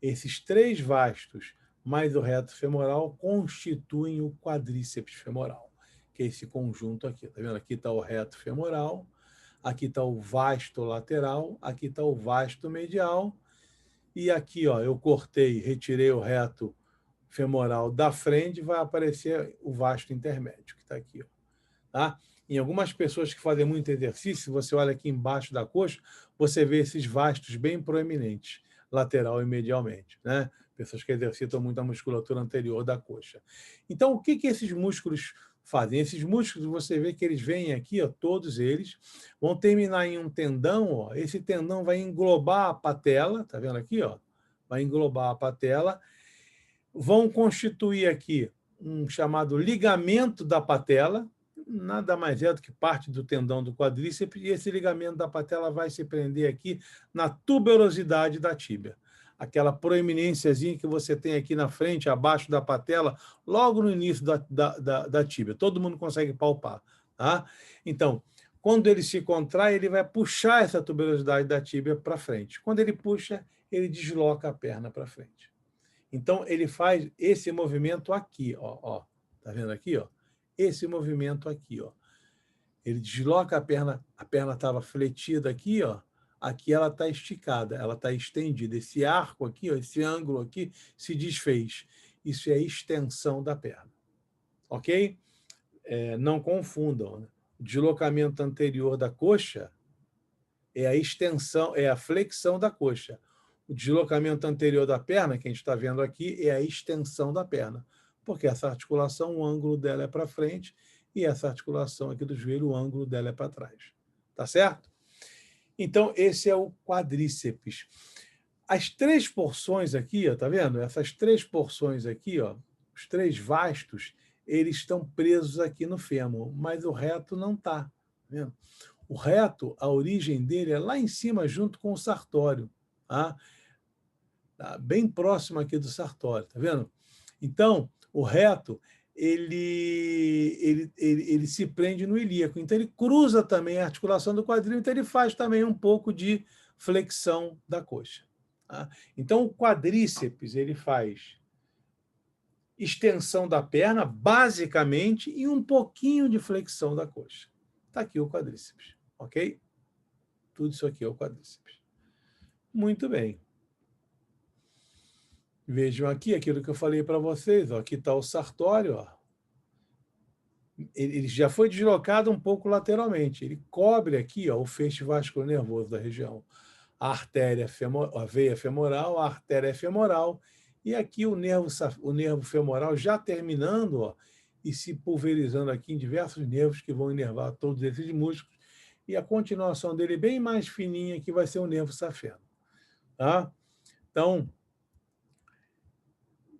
Esses 3 vastos mais o reto femoral constituem o quadríceps femoral, que é esse conjunto aqui. Tá vendo? Aqui está o reto femoral, aqui está o vasto lateral, aqui está o vasto medial, e aqui, ó, eu cortei, retirei o reto femoral da frente, vai aparecer o vasto intermédio, que está aqui, ó. Tá? Em algumas pessoas que fazem muito exercício, você olha aqui embaixo da coxa, você vê esses vastos bem proeminentes, lateral e medialmente, né? Pessoas que exercitam muito a musculatura anterior da coxa. Então, o que esses músculos fazem? Esses músculos, você vê que eles vêm aqui, ó, todos eles, vão terminar em um tendão, ó. Esse tendão vai englobar a patela, tá vendo aqui, ó? Vai englobar a patela, vão constituir aqui um chamado ligamento da patela, nada mais é do que parte do tendão do quadríceps, e esse ligamento da patela vai se prender aqui na tuberosidade da tíbia. Aquela proeminênciazinha que você tem aqui na frente, abaixo da patela, logo no início da tíbia. Todo mundo consegue palpar. Tá? Então, quando ele se contrai, ele vai puxar essa tuberosidade da tíbia para frente. Quando ele puxa, ele desloca a perna para frente. Então, ele faz esse movimento aqui, ó. Tá vendo aqui, ó? Esse movimento aqui, ó. Ele desloca a perna estava fletida aqui, ó. Aqui ela está esticada, ela está estendida. Esse arco aqui, ó, esse ângulo aqui, se desfez. Isso é extensão da perna. Ok? Não confundam. Né? O deslocamento anterior da coxa é a extensão, é a flexão da coxa. O deslocamento anterior da perna, que a gente está vendo aqui, é a extensão da perna, porque essa articulação, o ângulo dela é para frente, e essa articulação aqui do joelho, o ângulo dela é para trás. Tá certo? Então, esse é o quadríceps. As 3 porções aqui, ó, tá vendo? Essas 3 porções aqui, ó, os 3 vastos, eles estão presos aqui no fêmur, mas o reto não está. Tá vendo? O reto, a origem dele é lá em cima, junto com o sartório. Tá? Tá bem próximo aqui do sartório, tá vendo? Então, o reto, ele se prende no ilíaco. Então, ele cruza também a articulação do quadril, então ele faz também um pouco de flexão da coxa. Tá? Então, o quadríceps, ele faz extensão da perna, basicamente, e um pouquinho de flexão da coxa. Está aqui o quadríceps, ok? Tudo isso aqui é o quadríceps. Muito bem. Vejam aqui aquilo que eu falei para vocês. Ó. Aqui está o sartório. Ó. Ele já foi deslocado um pouco lateralmente. Ele cobre aqui, ó, o feixe vascular nervoso da região. A artéria a veia femoral, a artéria femoral. E aqui o nervo femoral já terminando, ó, e se pulverizando aqui em diversos nervos que vão inervar todos esses músculos. E a continuação dele bem mais fininha, que vai ser o nervo safeno. Tá? Então,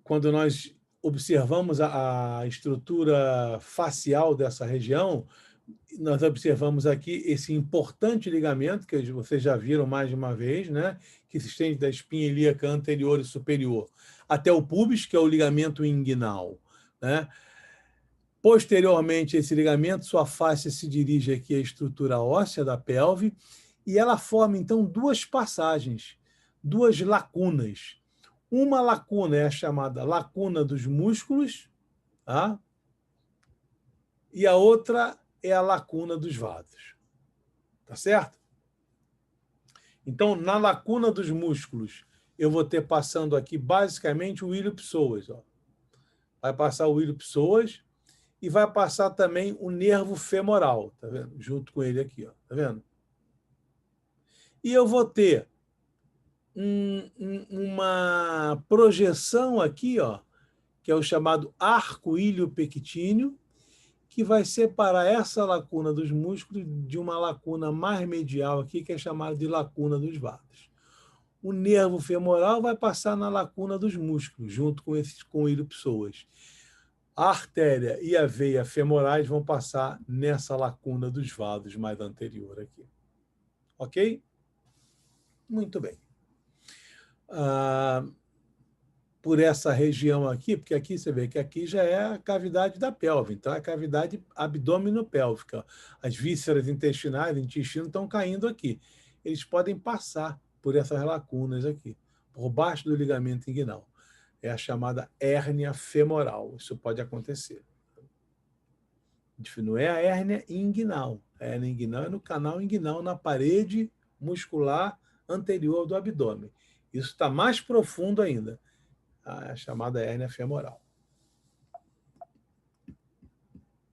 quando nós observamos a estrutura facial dessa região, nós observamos aqui esse importante ligamento, que vocês já viram mais de uma vez, né? Que se estende da espinha ilíaca anterior e superior até o púbis, que é o ligamento inguinal. Né? Posteriormente a esse ligamento, sua face se dirige aqui à estrutura óssea da pelve e ela forma, então, duas passagens, duas lacunas. Uma lacuna é a chamada lacuna dos músculos, tá? E a outra é a lacuna dos vasos. Tá certo? Então, na lacuna dos músculos, eu vou ter passando aqui, basicamente, o ilho-psoas. Vai passar o ilho-psoas e vai passar também o nervo femoral, tá vendo? Junto com ele aqui, ó, tá vendo? E eu vou ter uma projeção aqui, ó, que é o chamado arco ilho-pectíneo, que vai separar essa lacuna dos músculos de uma lacuna mais medial aqui, que é chamada de lacuna dos vasos. O nervo femoral vai passar na lacuna dos músculos, junto com o ilho-psoas. A artéria e a veia femorais vão passar nessa lacuna dos vasos mais anterior aqui. Ok? Muito bem. Por essa região aqui, porque aqui você vê que aqui já é a cavidade da pelve, então é a cavidade abdominopélvica. As vísceras intestinais, intestino estão caindo aqui. Eles podem passar por essas lacunas aqui, por baixo do ligamento inguinal. É a chamada hérnia femoral. Isso pode acontecer. Não é a hérnia inguinal. A hérnia inguinal é no canal inguinal, na parede muscular anterior do abdômen. Isso está mais profundo ainda. A chamada hérnia femoral.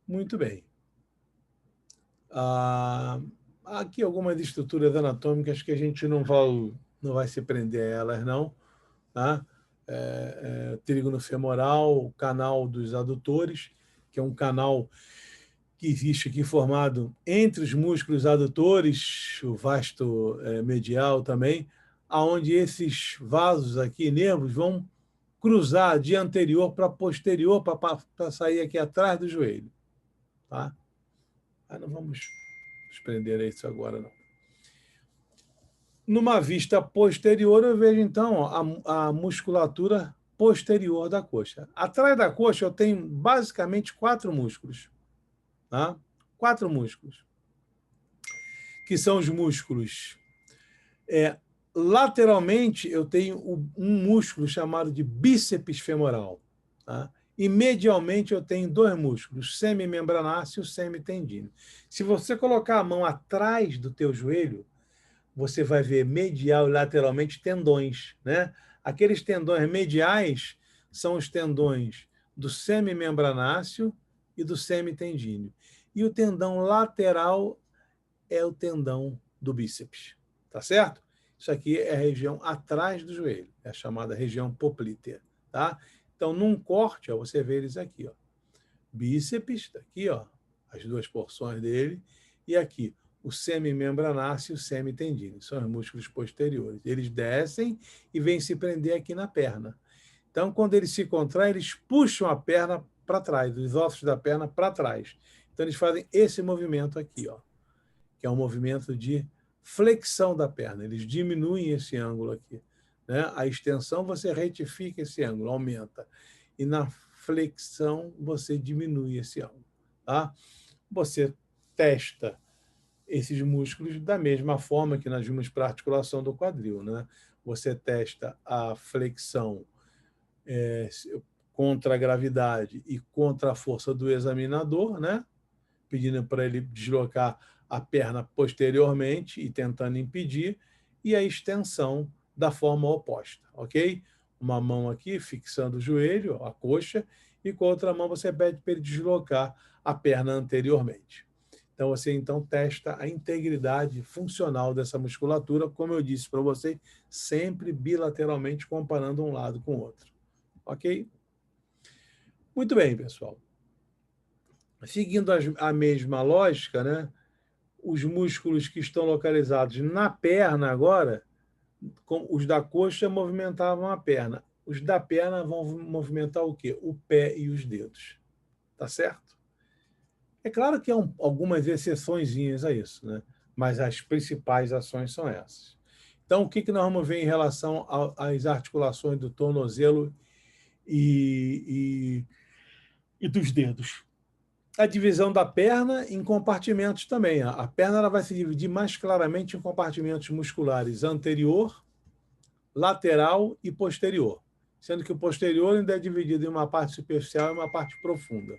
Muito bem. Aqui algumas estruturas anatômicas que a gente não vai se prender a elas, não. Tá? Trígono femoral, o canal dos adutores, que é um canal que existe aqui formado entre os músculos adutores, o vasto medial também, aonde esses vasos aqui, nervos, vão cruzar de anterior para posterior para sair aqui atrás do joelho. Tá? Não vamos nos prender a isso agora, não. Numa vista posterior, eu vejo, então, a musculatura posterior da coxa. Atrás da coxa, eu tenho basicamente 4 músculos. Tá? 4 músculos. Que são os músculos. Lateralmente, eu tenho um músculo chamado de bíceps femoral. Tá? E medialmente, eu tenho 2 músculos, semimembranáceo e o semitendíneo. Se você colocar a mão atrás do teu joelho, você vai ver medial e lateralmente tendões. Né? Aqueles tendões mediais são os tendões do semimembranáceo e do semitendíneo. E o tendão lateral é o tendão do bíceps. Tá certo? Isso aqui é a região atrás do joelho, é a chamada região poplítea. Tá? Então, num corte, ó, você vê eles aqui. Ó. Bíceps, aqui, ó, as 2 porções dele, e aqui o semimembranáceo e o semitendíneo. São os músculos posteriores. Eles descem e vêm se prender aqui na perna. Então, quando eles se contraem, eles puxam a perna para trás, os ossos da perna para trás. Então, eles fazem esse movimento aqui, ó, que é um movimento de flexão da perna. Eles diminuem esse ângulo aqui. Né? A extensão, você retifica esse ângulo, aumenta. E na flexão, você diminui esse ângulo. Tá? Você testa esses músculos da mesma forma que nós vimos para a articulação do quadril. Né? Você testa a flexão contra a gravidade e contra a força do examinador, né? Pedindo para ele deslocar a perna posteriormente e tentando impedir, e a extensão da forma oposta, ok? Uma mão aqui fixando o joelho, a coxa, e com a outra mão você pede para ele deslocar a perna anteriormente. Então, você testa a integridade funcional dessa musculatura, como eu disse para você, sempre bilateralmente, comparando um lado com o outro. Ok? Muito bem, pessoal. Seguindo a mesma lógica, né? Os músculos que estão localizados na perna agora, os da coxa movimentavam a perna. Os da perna vão movimentar o quê? O pé e os dedos. Tá certo? É claro que há algumas exceçõezinhas a isso, né? Mas as principais ações são essas. Então, o que nós vamos ver em relação às articulações do tornozelo e dos dedos? a divisão da perna em compartimentos também. A perna ela vai se dividir mais claramente em compartimentos musculares anterior, lateral e posterior, sendo que o posterior ainda é dividido em uma parte superficial e uma parte profunda.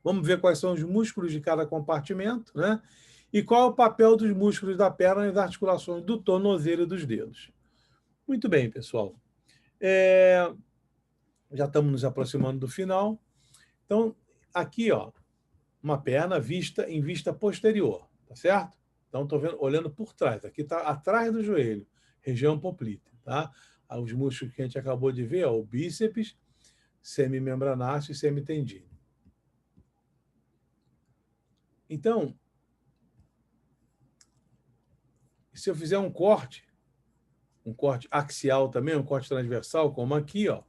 Vamos ver quais são os músculos de cada compartimento, né? E qual é o papel dos músculos da perna nas articulações do tornozelo e dos dedos. Muito bem, pessoal. Já estamos nos aproximando do final. Então, aqui, ó, uma perna vista em vista posterior, tá certo? Então, estou olhando por trás. Aqui está atrás do joelho, região poplítea, tá? Os músculos que a gente acabou de ver, ó, o bíceps, semimembranáceo e semitendíneo. Então, se eu fizer um corte axial também, um corte transversal, como aqui, ó,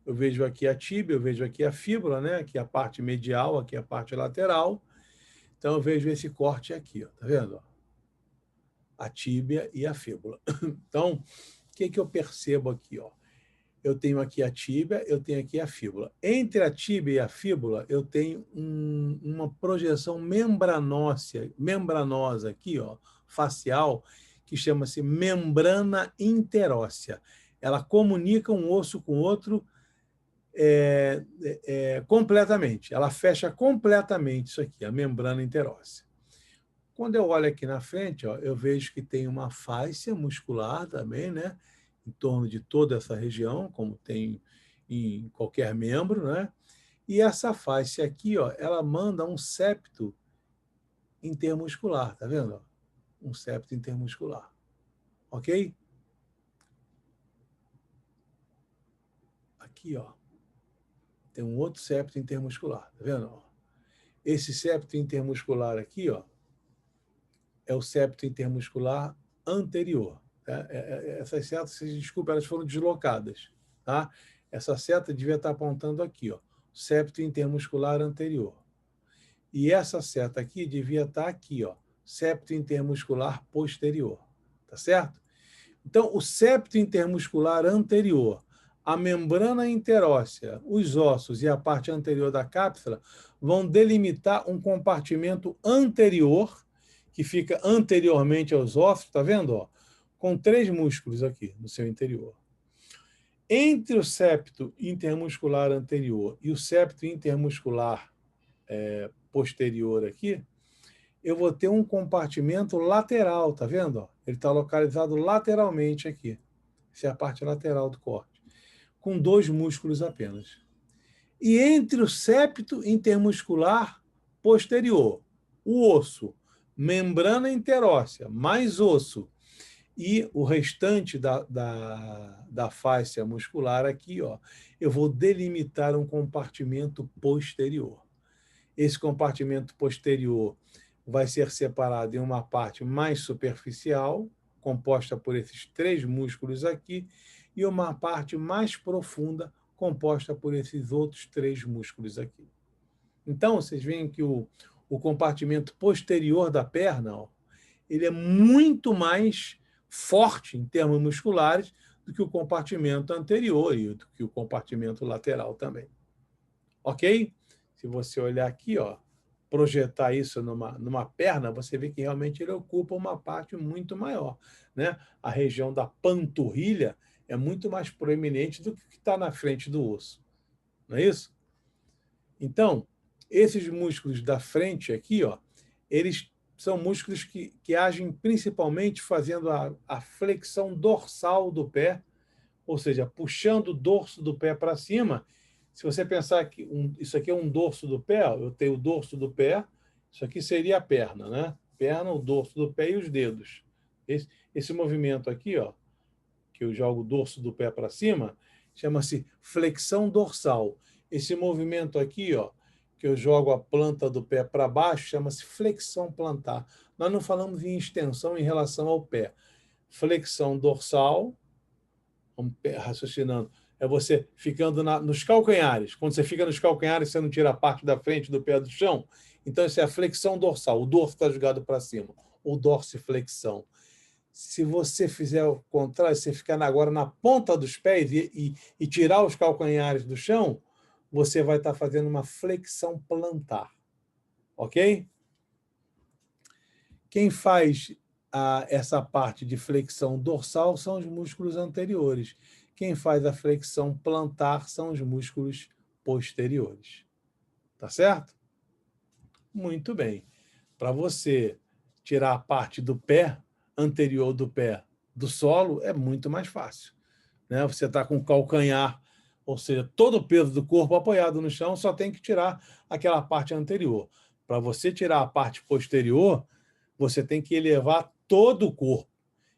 eu vejo aqui a tíbia, eu vejo aqui a fíbula, né? Aqui a parte medial, aqui a parte lateral. Então, eu vejo esse corte aqui, ó, tá vendo? A tíbia e a fíbula. Então, o que eu percebo aqui, ó? Eu tenho aqui a tíbia, eu tenho aqui a fíbula. Entre a tíbia e a fíbula, eu tenho uma projeção membranosa aqui, ó, facial, que chama-se membrana interóssea. Ela comunica um osso com o outro completamente. Ela fecha completamente isso aqui, a membrana interóssea. Quando eu olho aqui na frente, ó, eu vejo que tem uma fáscia muscular também, né? Em torno de toda essa região, como tem em qualquer membro, né? E essa fáscia aqui, ó, ela manda um septo intermuscular, tá vendo? Um septo intermuscular, ok? Aqui, ó, tem um outro septo intermuscular, tá vendo? Esse septo intermuscular aqui, ó, é o septo intermuscular anterior. Tá? Essas setas, desculpa, elas foram deslocadas. Tá? Essa seta devia estar apontando aqui, ó, septo intermuscular anterior. E essa seta aqui devia estar aqui, ó, septo intermuscular posterior. Tá certo? Então, o septo intermuscular anterior, a membrana interóssea, os ossos e a parte anterior da cápsula vão delimitar um compartimento anterior que fica anteriormente aos ossos, está vendo? Ó? Com 3 músculos aqui no seu interior. Entre o septo intermuscular anterior e o septo intermuscular posterior aqui, eu vou ter um compartimento lateral, tá vendo? Ó? Ele está localizado lateralmente aqui. Essa é a parte lateral do corte, com 2 músculos apenas. E entre o septo intermuscular posterior, o osso, membrana interóssea, mais osso, e o restante da fáscia muscular aqui, ó, eu vou delimitar um compartimento posterior. Esse compartimento posterior vai ser separado em uma parte mais superficial, composta por esses 3 músculos aqui, e uma parte mais profunda, composta por esses outros 3 músculos aqui. Então, vocês veem que o compartimento posterior da perna, ó, ele é muito mais forte em termos musculares do que o compartimento anterior e do que o compartimento lateral também. Ok? Se você olhar aqui, ó, projetar isso numa perna, você vê que realmente ele ocupa uma parte muito maior, né? A região da panturrilha é muito mais proeminente do que o que está na frente do osso. Não é isso? Então, esses músculos da frente aqui, ó, eles são músculos que agem principalmente fazendo a flexão dorsal do pé, ou seja, puxando o dorso do pé para cima. Se você pensar que isso aqui é um dorso do pé, ó, eu tenho o dorso do pé, isso aqui seria a perna, né? Perna, o dorso do pé e os dedos. Esse movimento aqui, ó, que eu jogo o dorso do pé para cima, chama-se flexão dorsal. Esse movimento aqui, ó, que eu jogo a planta do pé para baixo, chama-se flexão plantar. Nós não falamos em extensão em relação ao pé. Flexão dorsal, vamos raciocinando, é você ficando nos calcanhares. Quando você fica nos calcanhares, você não tira a parte da frente do pé do chão. Então, isso é a flexão dorsal. O dorso está jogado para cima. O dorsiflexão. Se você fizer o contrário, você ficar agora na ponta dos pés e tirar os calcanhares do chão, você vai estar fazendo uma flexão plantar, ok? Quem faz essa parte de flexão dorsal são os músculos anteriores. Quem faz a flexão plantar são os músculos posteriores. Tá certo? Muito bem. Para você tirar a parte do pé, anterior do pé, do solo, é muito mais fácil. Né? Você está com o calcanhar, ou seja, todo o peso do corpo apoiado no chão, só tem que tirar aquela parte anterior. Para você tirar a parte posterior, você tem que elevar todo o corpo.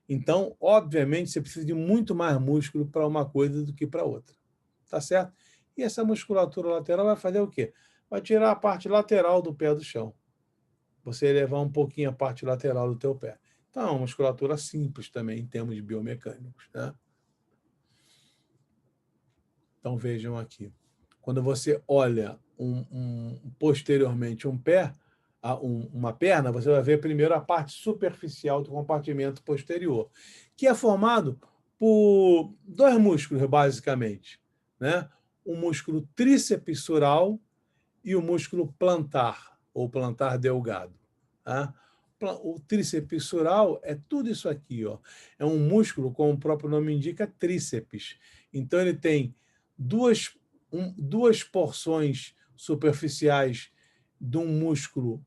Então, obviamente, você precisa de muito mais músculo para uma coisa do que para outra. Tá certo? E essa musculatura lateral vai fazer o quê? Vai tirar a parte lateral do pé do chão. Você elevar um pouquinho a parte lateral do teu pé. Então, é uma musculatura simples também, em termos biomecânicos. Né? Então, vejam aqui. Quando você olha posteriormente um pé, uma perna, você vai ver primeiro a parte superficial do compartimento posterior, que é formado por dois músculos, basicamente. Né? O músculo tríceps sural e o músculo plantar, ou plantar delgado. Tá? O tríceps sural é tudo isso aqui. Ó. É um músculo, como o próprio nome indica, tríceps. Então, ele tem duas porções superficiais de um músculo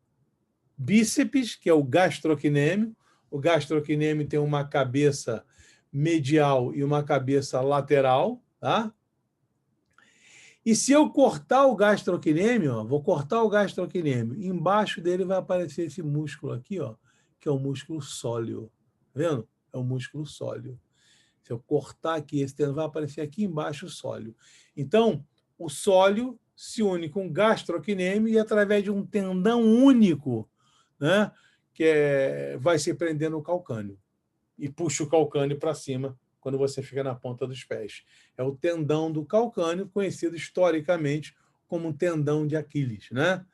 bíceps, que é o gastrocnêmio. O gastrocnêmio tem uma cabeça medial e uma cabeça lateral. Tá? E se eu cortar o gastrocnêmio, ó, vou cortar o gastrocnêmio, embaixo dele vai aparecer esse músculo aqui, ó, que é o músculo sóleo. Tá vendo? É o músculo sóleo. Se eu cortar aqui, esse tendão vai aparecer aqui embaixo o sóleo. Então, o sóleo se une com o gastrocnêmio e através de um tendão único, né, vai se prender no calcâneo. E puxa o calcâneo para cima quando você fica na ponta dos pés. É o tendão do calcâneo, conhecido historicamente como tendão de Aquiles, né?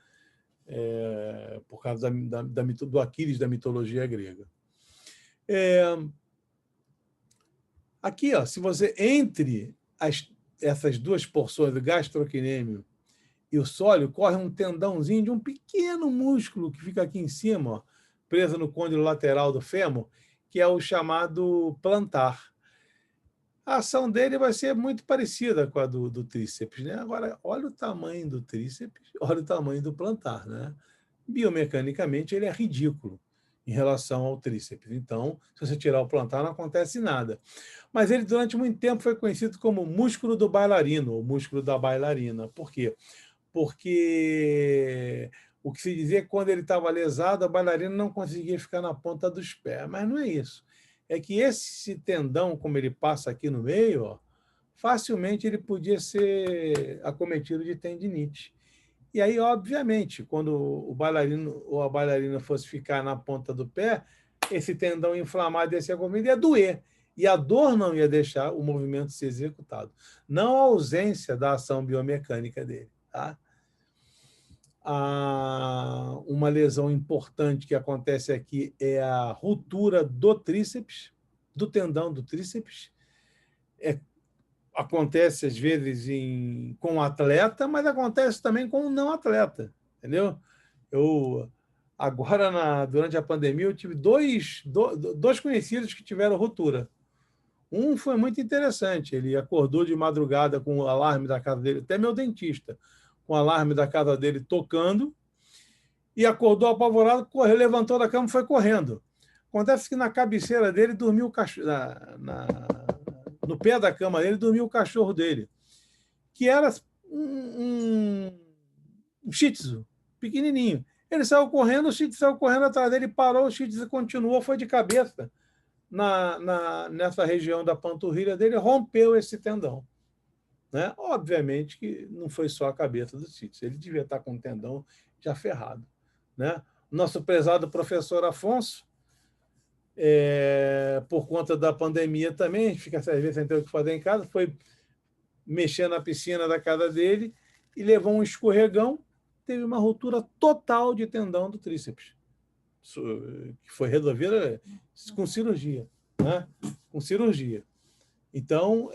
Por causa do Aquiles da mitologia grega. Aqui, ó, se você entre essas duas porções do gastrocnêmio e o sóleo, corre um tendãozinho de um pequeno músculo que fica aqui em cima, ó, preso no côndilo lateral do fêmur, que é o chamado plantar. A ação dele vai ser muito parecida com a do tríceps. Né? Agora, olha o tamanho do tríceps, olha o tamanho do plantar. Né? Biomecanicamente, ele é ridículo em relação ao tríceps. Então, se você tirar o plantar, não acontece nada. Mas ele, durante muito tempo, foi conhecido como músculo do bailarino, ou músculo da bailarina. Por quê? Porque o que se dizia é que quando ele estava lesado, a bailarina não conseguia ficar na ponta dos pés. Mas não é isso. É que esse tendão, como ele passa aqui no meio, ó, facilmente ele podia ser acometido de tendinite. E aí, obviamente, quando o bailarino ou a bailarina fosse ficar na ponta do pé, esse tendão inflamado ia ser acometido, ia doer. E a dor não ia deixar o movimento ser executado. Não a ausência da ação biomecânica dele. Tá? Uma lesão importante que acontece aqui é a ruptura do tríceps, do tendão do tríceps. Acontece, às vezes, com o atleta, mas acontece também com o não atleta. Entendeu? Agora, durante a pandemia, eu tive dois conhecidos que tiveram ruptura. Um foi muito interessante. Ele acordou de madrugada com o alarme da casa dele, até meu dentista, com o alarme da casa dele tocando, e acordou apavorado, correu, levantou da cama e foi correndo. Acontece que na cabeceira dele dormiu o cachorro, no pé da cama dele dormiu o cachorro dele, que era um shih tzu, pequenininho. Ele saiu correndo, o shih tzu saiu correndo atrás dele, parou, o shih tzu continuou, foi de cabeça nessa região da panturrilha dele, rompeu esse tendão. Né? Obviamente que não foi só a cabeça do shih tzu, ele devia estar com o tendão já ferrado. Né? Nosso prezado professor Afonso, por conta da pandemia também, fica às vezes sem ter o que fazer em casa, foi mexer na piscina da casa dele e levou um escorregão, teve uma ruptura total de tendão do tríceps, que foi resolvida com cirurgia. Né? Com cirurgia. Então,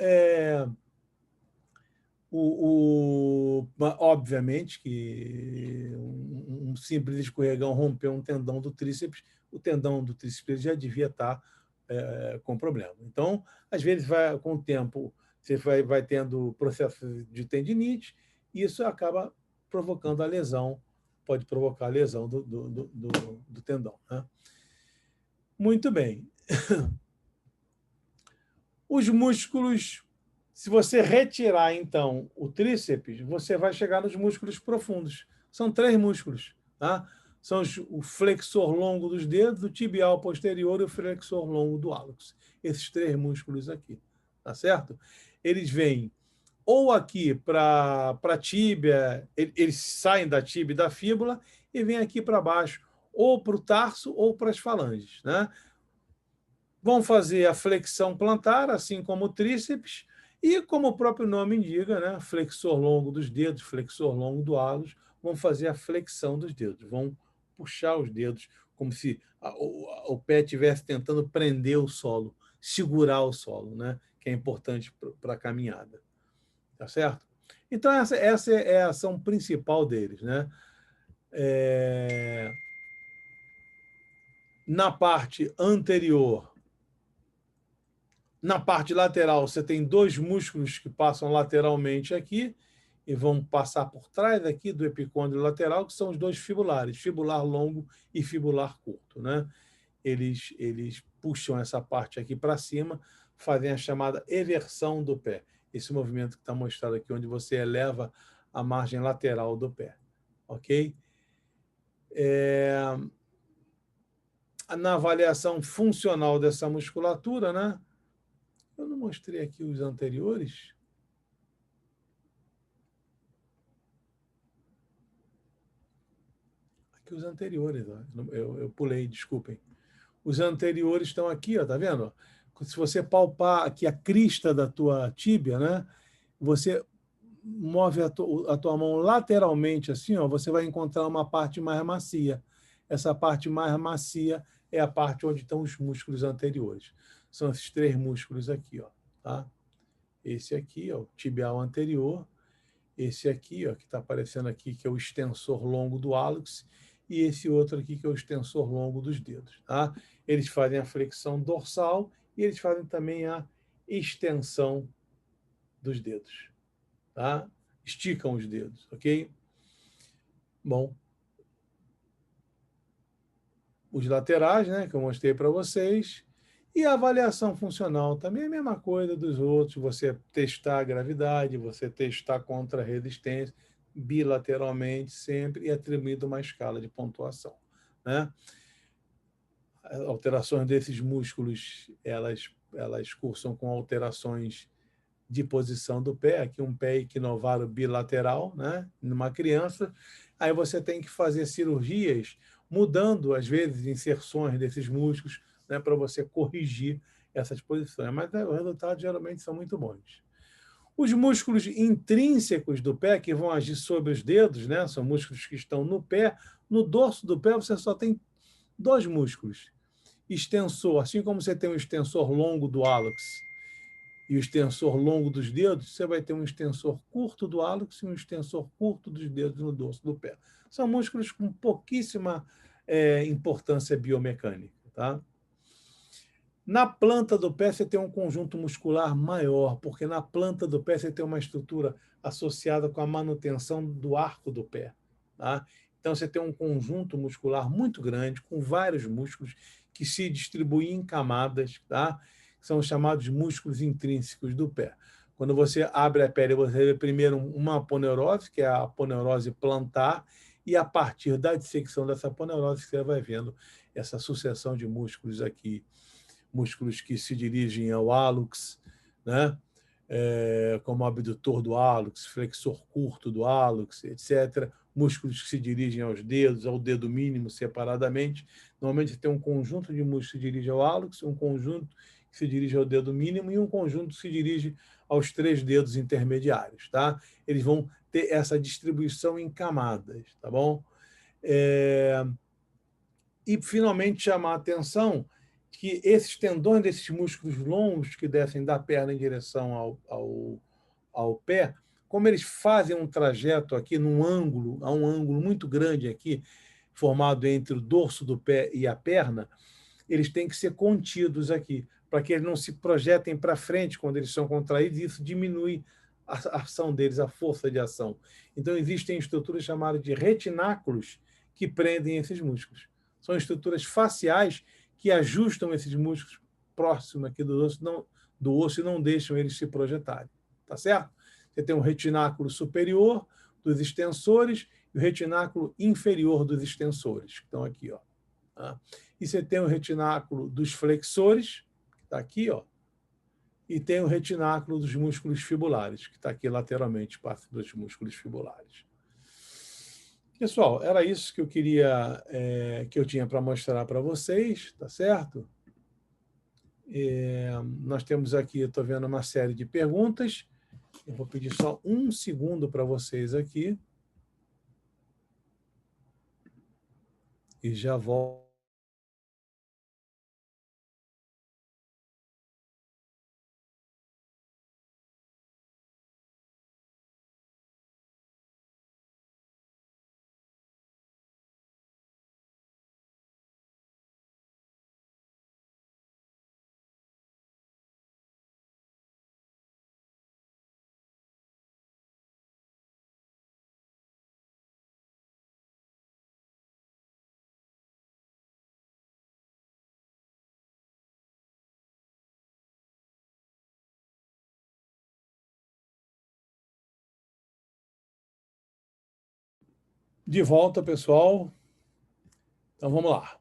Obviamente que um simples escorregão rompeu um tendão do tríceps, o tendão do tríceps já devia estar com problema. Então, às vezes, com o tempo, você vai tendo processo de tendinite, e isso acaba provocando a lesão, pode provocar a lesão do tendão. Né? Muito bem. Os músculos, se você retirar, então, o tríceps, você vai chegar nos músculos profundos. São 3 músculos. Tá? São o flexor longo dos dedos, o tibial posterior e o flexor longo do hálux. Esses 3 músculos aqui. Tá certo? Eles vêm ou aqui para a tíbia, eles saem da tíbia e da fíbula e vêm aqui para baixo, ou para o tarso ou para as falanges. Né? Vão fazer a flexão plantar, assim como o tríceps, e como o próprio nome indica, né, flexor longo dos dedos, flexor longo do hálus, vão fazer a flexão dos dedos, vão puxar os dedos, como se o pé estivesse tentando prender o solo, segurar o solo, né, que é importante para a caminhada. Tá certo? Então, essa é a ação principal deles. Né? Na parte anterior, na parte lateral, você tem 2 músculos que passam lateralmente aqui e vão passar por trás aqui do epicôndilo lateral, que são os 2 fibulares, fibular longo e fibular curto. Né? Eles puxam essa parte aqui para cima, fazem a chamada eversão do pé. Esse movimento que está mostrado aqui, onde você eleva a margem lateral do pé. Ok? Na avaliação funcional dessa musculatura, né? Eu não mostrei aqui os anteriores. Aqui os anteriores, ó. Eu pulei, desculpem. Os anteriores estão aqui, ó, tá vendo? Se você palpar aqui a crista da tua tíbia, né? Você move a tua mão lateralmente assim, ó, você vai encontrar uma parte mais macia. Essa parte mais macia é a parte onde estão os músculos anteriores. São esses 3 músculos aqui, ó, tá? Esse aqui, ó, o tibial anterior, esse aqui, ó, que está aparecendo aqui, que é o extensor longo do hálux, e esse outro aqui, que é o extensor longo dos dedos. Tá? Eles fazem a flexão dorsal e eles fazem também a extensão dos dedos. Tá? Esticam os dedos, ok? Bom, os laterais, né, que eu mostrei para vocês, e a avaliação funcional também é a mesma coisa dos outros, você testar a gravidade, você testar contra a resistência, bilateralmente sempre, e atribuindo uma escala de pontuação. Né? Alterações desses músculos, elas cursam com alterações de posição do pé, aqui um pé equinovaro bilateral, né, numa criança, aí você tem que fazer cirurgias, mudando, às vezes, inserções desses músculos, né, para você corrigir essas posições, mas os resultados geralmente são muito bons. Os músculos intrínsecos do pé, que vão agir sobre os dedos, né, são músculos que estão no pé, no dorso do pé você só tem 2 músculos, extensor, assim como você tem um extensor longo do hálux, e o extensor longo dos dedos, você vai ter um extensor curto do hálux e um extensor curto dos dedos no dorso do pé. São músculos com pouquíssima importância biomecânica. Tá? Na planta do pé, você tem um conjunto muscular maior, porque na planta do pé você tem uma estrutura associada com a manutenção do arco do pé. Tá? Então, você tem um conjunto muscular muito grande, com vários músculos que se distribuem em camadas, tá? São os chamados músculos intrínsecos do pé. Quando você abre a pele, você vê primeiro uma aponeurose, que é a aponeurose plantar, e a partir da dissecção dessa aponeurose, você vai vendo essa sucessão de músculos aqui, músculos que se dirigem ao hálux, né? Como o abdutor do hálux, flexor curto do hálux, etc. Músculos que se dirigem aos dedos, ao dedo mínimo separadamente. Normalmente tem um conjunto de músculos que se dirige ao hálux, um conjunto que se dirige ao dedo mínimo e um conjunto que se dirige aos 3 dedos intermediários. Tá? Eles vão ter essa distribuição em camadas. Tá bom? E, finalmente, chamar a atenção que esses tendões desses músculos longos que descem da perna em direção ao pé como eles fazem um trajeto aqui num ângulo, há um ângulo muito grande aqui, formado entre o dorso do pé e a perna, eles têm que ser contidos aqui, para que eles não se projetem para frente quando eles são contraídos, e isso diminui a ação deles, a força de ação. Então, existem estruturas chamadas de retináculos que prendem esses músculos. São estruturas faciais que ajustam esses músculos próximos aqui do osso e não deixam eles se projetarem. Tá certo? Você tem um retináculo superior dos extensores e o retináculo inferior dos extensores, que estão aqui, ó. Tá? E você tem o retináculo dos flexores, que está aqui, ó, e tem o retináculo dos músculos fibulares, que está aqui lateralmente, parte dos músculos fibulares. Pessoal, era isso que eu queria, que eu tinha para mostrar para vocês, tá certo? Nós temos aqui, eu estou vendo uma série de perguntas. Eu vou pedir só um segundo para vocês aqui. E já volto. De volta, pessoal. Então, vamos lá.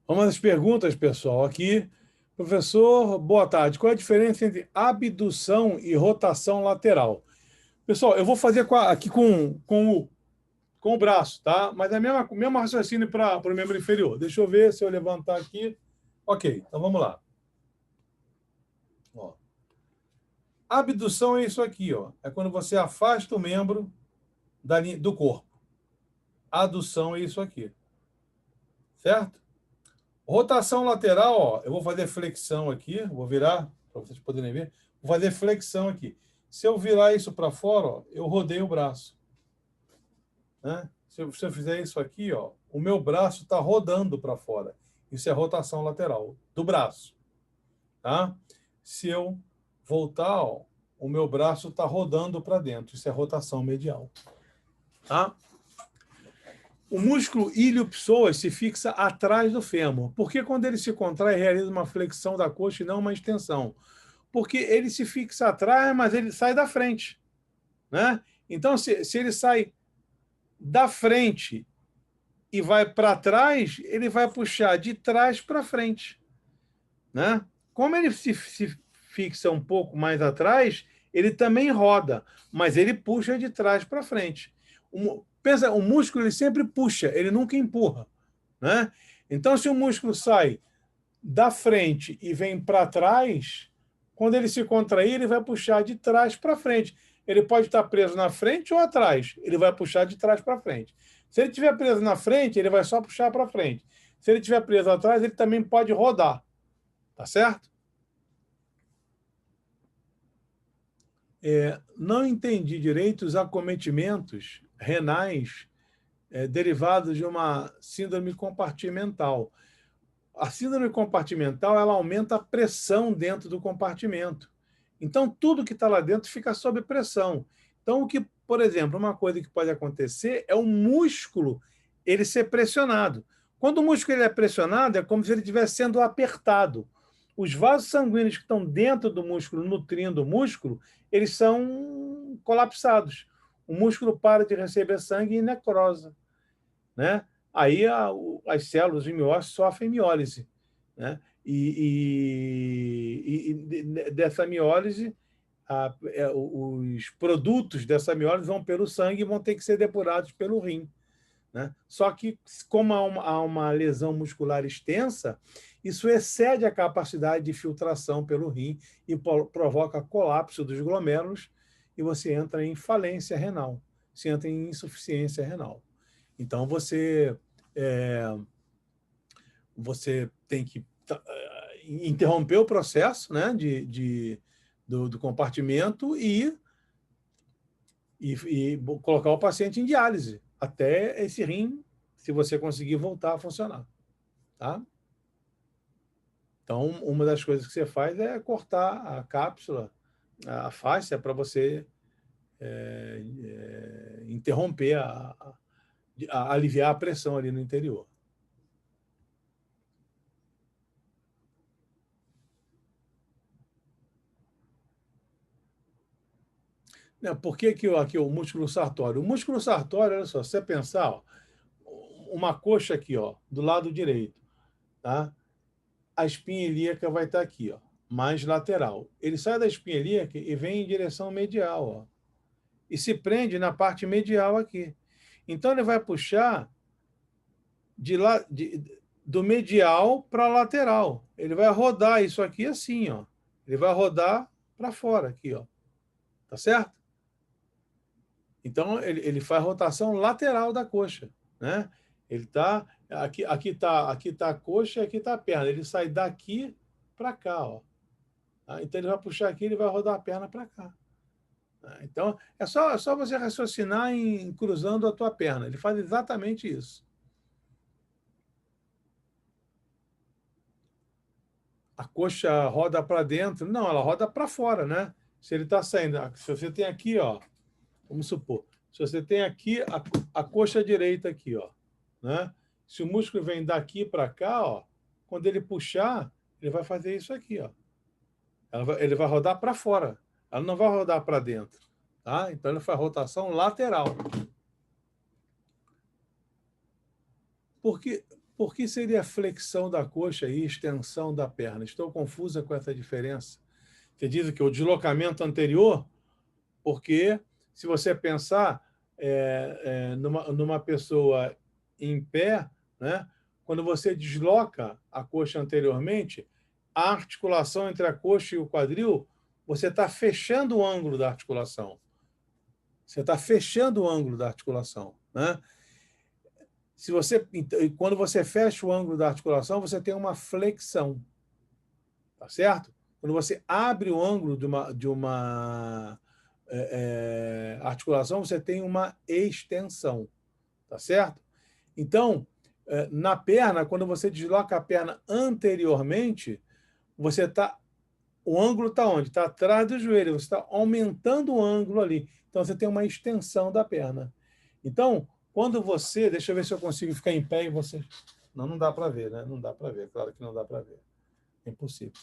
Vamos às perguntas, pessoal. Aqui, professor, boa tarde. Qual é a diferença entre abdução e rotação lateral? Pessoal, eu vou fazer aqui com o braço, tá? Mas é o mesmo raciocínio para o membro inferior. Deixa eu ver se eu levantar aqui. Ok, então vamos lá. Ó. Abdução é isso aqui, ó. É quando você afasta o membro do corpo. Adução é isso aqui. Certo? Rotação lateral, ó, eu vou fazer flexão aqui, vou virar, para vocês poderem ver. Vou fazer flexão aqui. Se eu virar isso para fora, ó, eu rodeio o braço. Né? Se eu fizer isso aqui, ó, o meu braço está rodando para fora. Isso é rotação lateral do braço. Tá? Se eu voltar, ó, o meu braço está rodando para dentro. Isso é rotação medial. Tá? O músculo ilio-psoas se fixa atrás do fêmur. Porque quando ele se contrai, realiza uma flexão da coxa e não uma extensão. Porque ele se fixa atrás, mas ele sai da frente. Né? Então, se ele sai da frente e vai para trás, ele vai puxar de trás para frente. Né? Como ele se fixa um pouco mais atrás, ele também roda, mas ele puxa de trás para frente. Pensa, o músculo ele sempre puxa, ele nunca empurra. Né? Então, se o músculo sai da frente e vem para trás, quando ele se contrair, ele vai puxar de trás para frente. Ele pode estar preso na frente ou atrás, ele vai puxar de trás para frente. Se ele estiver preso na frente, ele vai só puxar para frente. Se ele estiver preso atrás, ele também pode rodar. Tá certo? Não entendi direito os acometimentos renais derivados de uma síndrome compartimental. A síndrome compartimental ela aumenta a pressão dentro do compartimento. Então, tudo que está lá dentro fica sob pressão. Então, por exemplo, uma coisa que pode acontecer é o músculo ele ser pressionado. Quando o músculo ele é pressionado, é como se ele estivesse sendo apertado. Os vasos sanguíneos que estão dentro do músculo, nutrindo o músculo, eles são colapsados. O músculo para de receber sangue e necrosa. Né? Aí as células de miócito sofrem miólise. Né? E dessa miólise, os produtos dessa miólise vão pelo sangue e vão ter que ser depurados pelo rim. Né? Só que, como há uma lesão muscular extensa, isso excede a capacidade de filtração pelo rim e provoca colapso dos glomérulos e você entra em falência renal, você entra em insuficiência renal. Então, você tem que interromper o processo, né, do compartimento e colocar o paciente em diálise, até esse rim, se você conseguir voltar a funcionar. Tá? Então, uma das coisas que você faz é cortar a cápsula, a fáscia, para você interromper, aliviar a pressão ali no interior. Por que aqui o músculo sartório? O músculo sartório, olha só, se você pensar, ó, uma coxa aqui, ó, do lado direito, tá? A espinha ilíaca vai estar aqui, ó, mais lateral. Ele sai da espinha ilíaca e vem em direção medial, ó, e se prende na parte medial aqui. Então, ele vai puxar do medial para lateral. Ele vai rodar isso aqui assim, ó. Ele vai rodar para fora aqui, ó. Tá certo? Então, ele faz rotação lateral da coxa, né? Ele tá aqui tá a coxa e aqui tá a perna. Ele sai daqui para cá, ó. Então ele vai puxar aqui, ele vai rodar a perna para cá. Então é só você raciocinar em cruzando a tua perna. Ele faz exatamente isso. A coxa roda para dentro? Não, ela roda para fora, né? Se ele está saindo, se você tem aqui, ó, vamos supor, se você tem aqui a coxa direita aqui, ó, né? Se o músculo vem daqui para cá, ó, quando ele puxar, ele vai fazer isso aqui, ó. Ele vai rodar para fora. Ela não vai rodar para dentro, tá? Então ele faz rotação lateral. Por que seria flexão da coxa e extensão da perna? Estou confusa com essa diferença. Você diz que o deslocamento anterior, porque se você pensar numa pessoa em pé, né, quando você desloca a coxa anteriormente, a articulação entre a coxa e o quadril, você está fechando o ângulo da articulação. Você está fechando o ângulo da articulação, né? Quando você fecha o ângulo da articulação, você tem uma flexão, tá certo? Quando você abre o ângulo de uma articulação, você tem uma extensão, tá certo? Então, na perna, quando você desloca a perna anteriormente, o ângulo está onde? Está atrás do joelho, você está aumentando o ângulo ali. Então, você tem uma extensão da perna. Então, quando você... Deixa eu ver se eu consigo ficar em pé e você... Não dá para ver, né? Não dá para ver, claro que não dá para ver. É impossível.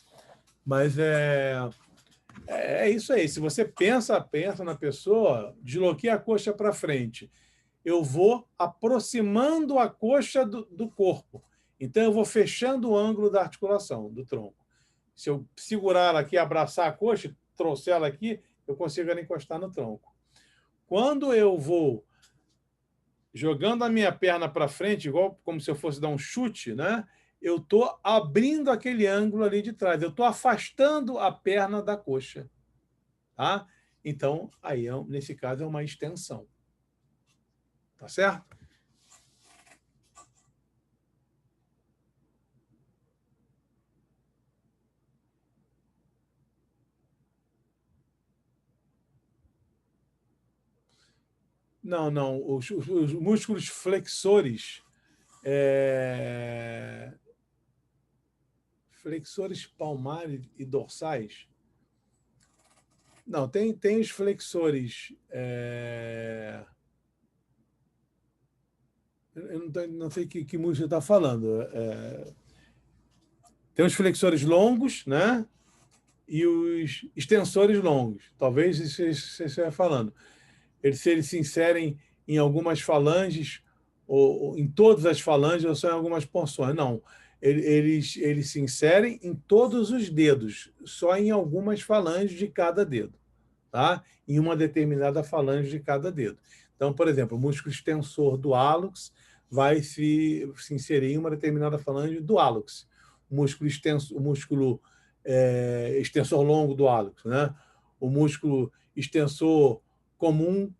Mas é isso aí. Se você pensa na pessoa, desloquei a coxa para frente. Eu vou aproximando a coxa do corpo. Então, eu vou fechando o ângulo da articulação, do tronco. Se eu segurar ela aqui, abraçar a coxa, trouxer ela aqui, eu consigo ela encostar no tronco. Quando eu vou jogando a minha perna para frente, igual como se eu fosse dar um chute, né? Eu estou abrindo aquele ângulo ali de trás. Eu estou afastando a perna da coxa. Tá? Então, aí, nesse caso, é uma extensão. Tá certo? Não. Os músculos flexores, flexores palmares e dorsais. Não, tem os flexores. Eu não sei que músculo você está falando. Tem os flexores longos, né? E os extensores longos. Talvez isso você esteja falando. Se eles se inserem em algumas falanges, ou em todas as falanges, ou só em algumas porções. Não. Eles se inserem em todos os dedos, só em algumas falanges de cada dedo. Tá? Em uma determinada falange de cada dedo. Então, por exemplo, o músculo extensor do hálux vai se inserir em uma determinada falange do hálux. O músculo extensor longo do hálux, né? O músculo extensor comum,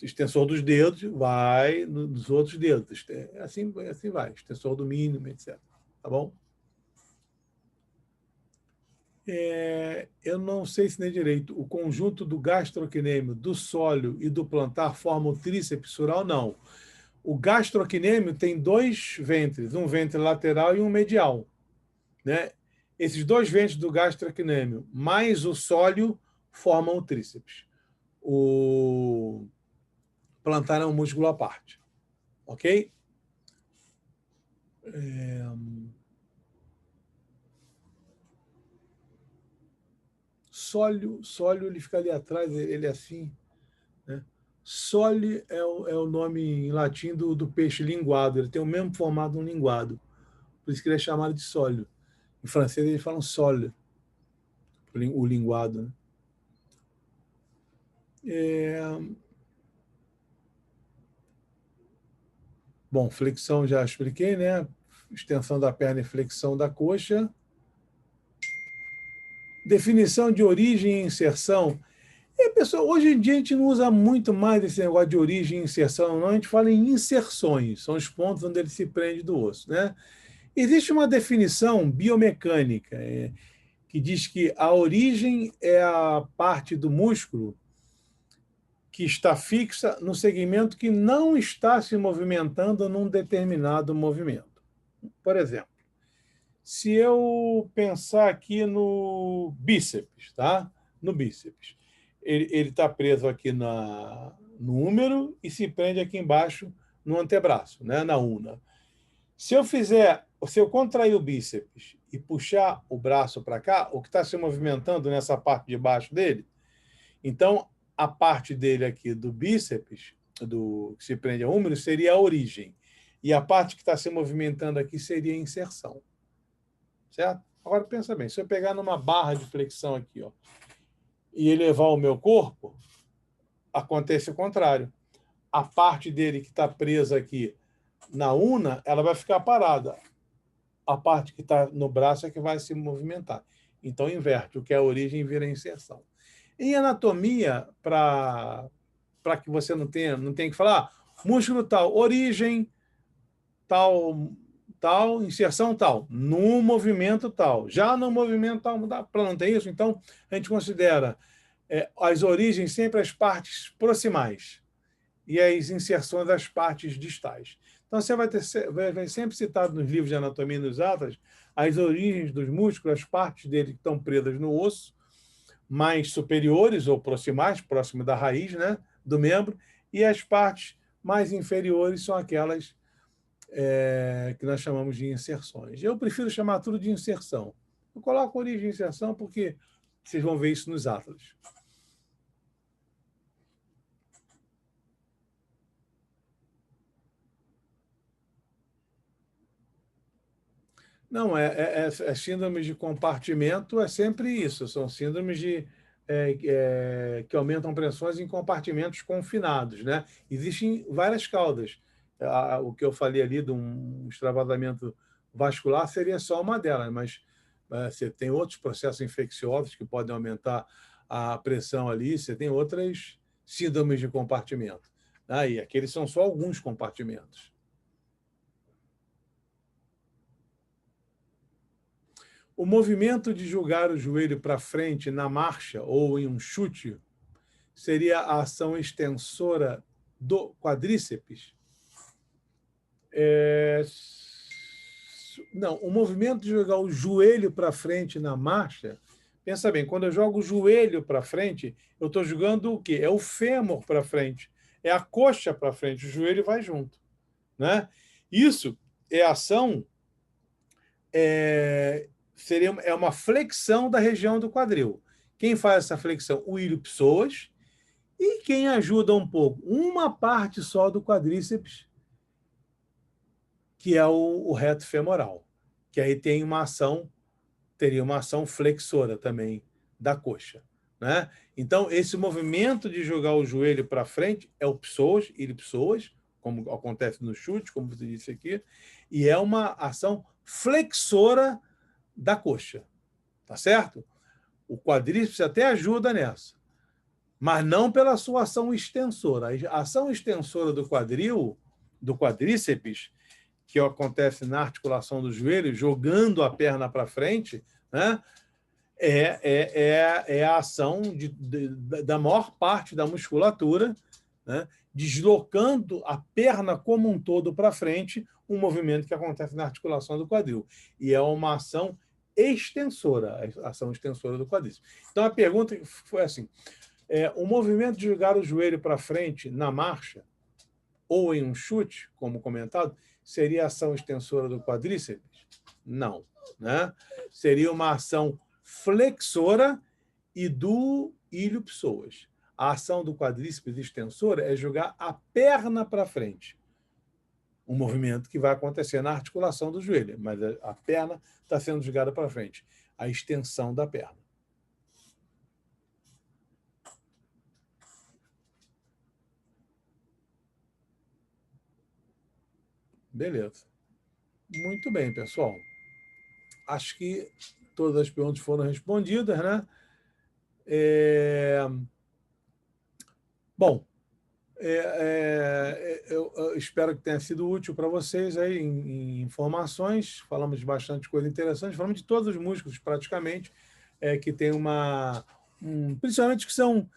extensor dos dedos, vai nos outros dedos. Assim vai, extensor do mínimo, etc. Tá bom? Eu não sei se nem direito. O conjunto do gastrocnêmio, do sóleo e do plantar forma o tríceps sural? Não. O gastrocnêmio tem dois ventres, um ventre lateral e um medial, né? Esses dois ventres do gastrocnêmio mais o sóleo formam o tríceps. O plantar é um músculo à parte. Ok? Sóleo, ele fica ali atrás, ele é assim, né? Sole é o nome em latim do peixe linguado, ele tem o mesmo formato de um linguado, por isso que ele é chamado de sóleo. Em francês eles falam sole, o linguado, né? Bom, flexão já expliquei, né? Extensão da perna e flexão da coxa. Definição de origem e inserção. Pessoal, hoje em dia a gente não usa muito mais esse negócio de origem e inserção, não, a gente fala em inserções, são os pontos onde ele se prende do osso, né? Existe uma definição biomecânica que diz que a origem é a parte do músculo que está fixa no segmento que não está se movimentando num determinado movimento. Por exemplo, se eu pensar aqui no bíceps, tá? No bíceps, ele está preso aqui no húmero e se prende aqui embaixo no antebraço, né? Na una. Se eu contrair o bíceps e puxar o braço para cá, o que está se movimentando nessa parte de baixo dele, então a parte dele aqui do bíceps, que se prende ao húmero, seria a origem. E a parte que está se movimentando aqui seria a inserção. Certo? Agora pensa bem, se eu pegar numa barra de flexão aqui, ó, e elevar o meu corpo, acontece o contrário. A parte dele que está presa aqui na una, ela vai ficar parada. A parte que está no braço é que vai se movimentar. Então, inverte. O que é a origem vira a inserção. Em anatomia, para que você não tenha que falar músculo tal, origem tal, inserção tal, no movimento tal. Já no movimento tal, para não ter isso, então a gente considera as origens sempre as partes proximais e as inserções as partes distais. Então, você vai sempre citado nos livros de anatomia e nos atlas as origens dos músculos, as partes dele que estão presas no osso, mais superiores ou proximais, próximo da raiz, né, do membro, e as partes mais inferiores são aquelas que nós chamamos de inserções. Eu prefiro chamar tudo de inserção. Eu coloco origem e inserção porque vocês vão ver isso nos atlas. Não, síndromes de compartimento é sempre isso, são síndromes que aumentam pressões em compartimentos confinados, né? Existem várias caudas. O que eu falei ali de um extravasamento vascular seria só uma delas, mas você tem outros processos infecciosos que podem aumentar a pressão ali, você tem outras síndromes de compartimento, né? E aqueles são só alguns compartimentos. O movimento de jogar o joelho para frente na marcha ou em um chute seria a ação extensora do quadríceps? Não, o movimento de jogar o joelho para frente na marcha, pensa bem, quando eu jogo o joelho para frente, eu estou jogando o quê? É o fêmur para frente, é a coxa para frente, o joelho vai junto, né? Isso é ação é uma flexão da região do quadril. Quem faz essa flexão? O ilho-psoas. E quem ajuda um pouco? Uma parte só do quadríceps, que é o reto femoral, que aí teria uma ação flexora também da coxa, né? Então, esse movimento de jogar o joelho para frente é o psoas, ilho-psoas, como acontece no chute, como você disse aqui, e é uma ação flexora da coxa, tá certo? O quadríceps até ajuda nessa, mas não pela sua ação extensora. A ação extensora do quadríceps, que acontece na articulação do joelho, jogando a perna para frente, né? é a ação da maior parte da musculatura, né, deslocando a perna como um todo para frente, um movimento que acontece na articulação do quadril. E é uma ação extensora, a ação extensora do quadríceps. Então, a pergunta foi assim, o movimento de jogar o joelho para frente na marcha, ou em um chute, como comentado, seria a ação extensora do quadríceps? Não. Né? Seria uma ação flexora e do ilho-psoas. A ação do quadríceps extensora é jogar a perna para frente. Um movimento que vai acontecer na articulação do joelho, mas a perna está sendo jogada para frente. A extensão da perna. Beleza. Muito bem, pessoal. Acho que todas as perguntas foram respondidas, né? Bom, eu espero que tenha sido útil para vocês aí em informações. Falamos de bastante coisa interessante, falamos de todos os músculos praticamente, que tem principalmente que são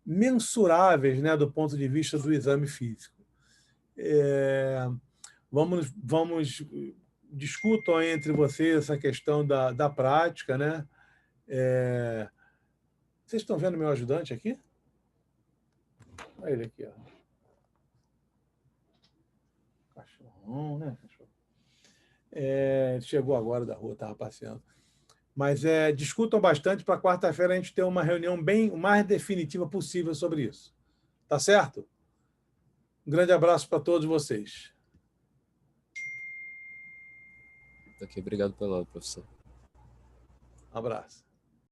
mensuráveis, né, do ponto de vista do exame físico. Vamos discutam aí entre vocês essa questão da prática, né? Vocês estão vendo meu ajudante aqui? Olha ele aqui, ó. Cachorrão, né? Chegou agora da rua, estava passeando. Mas discutam bastante para quarta-feira a gente ter uma reunião bem o mais definitiva possível sobre isso. Tá certo? Um grande abraço para todos vocês. Ok, obrigado pela aula, professor. Um abraço.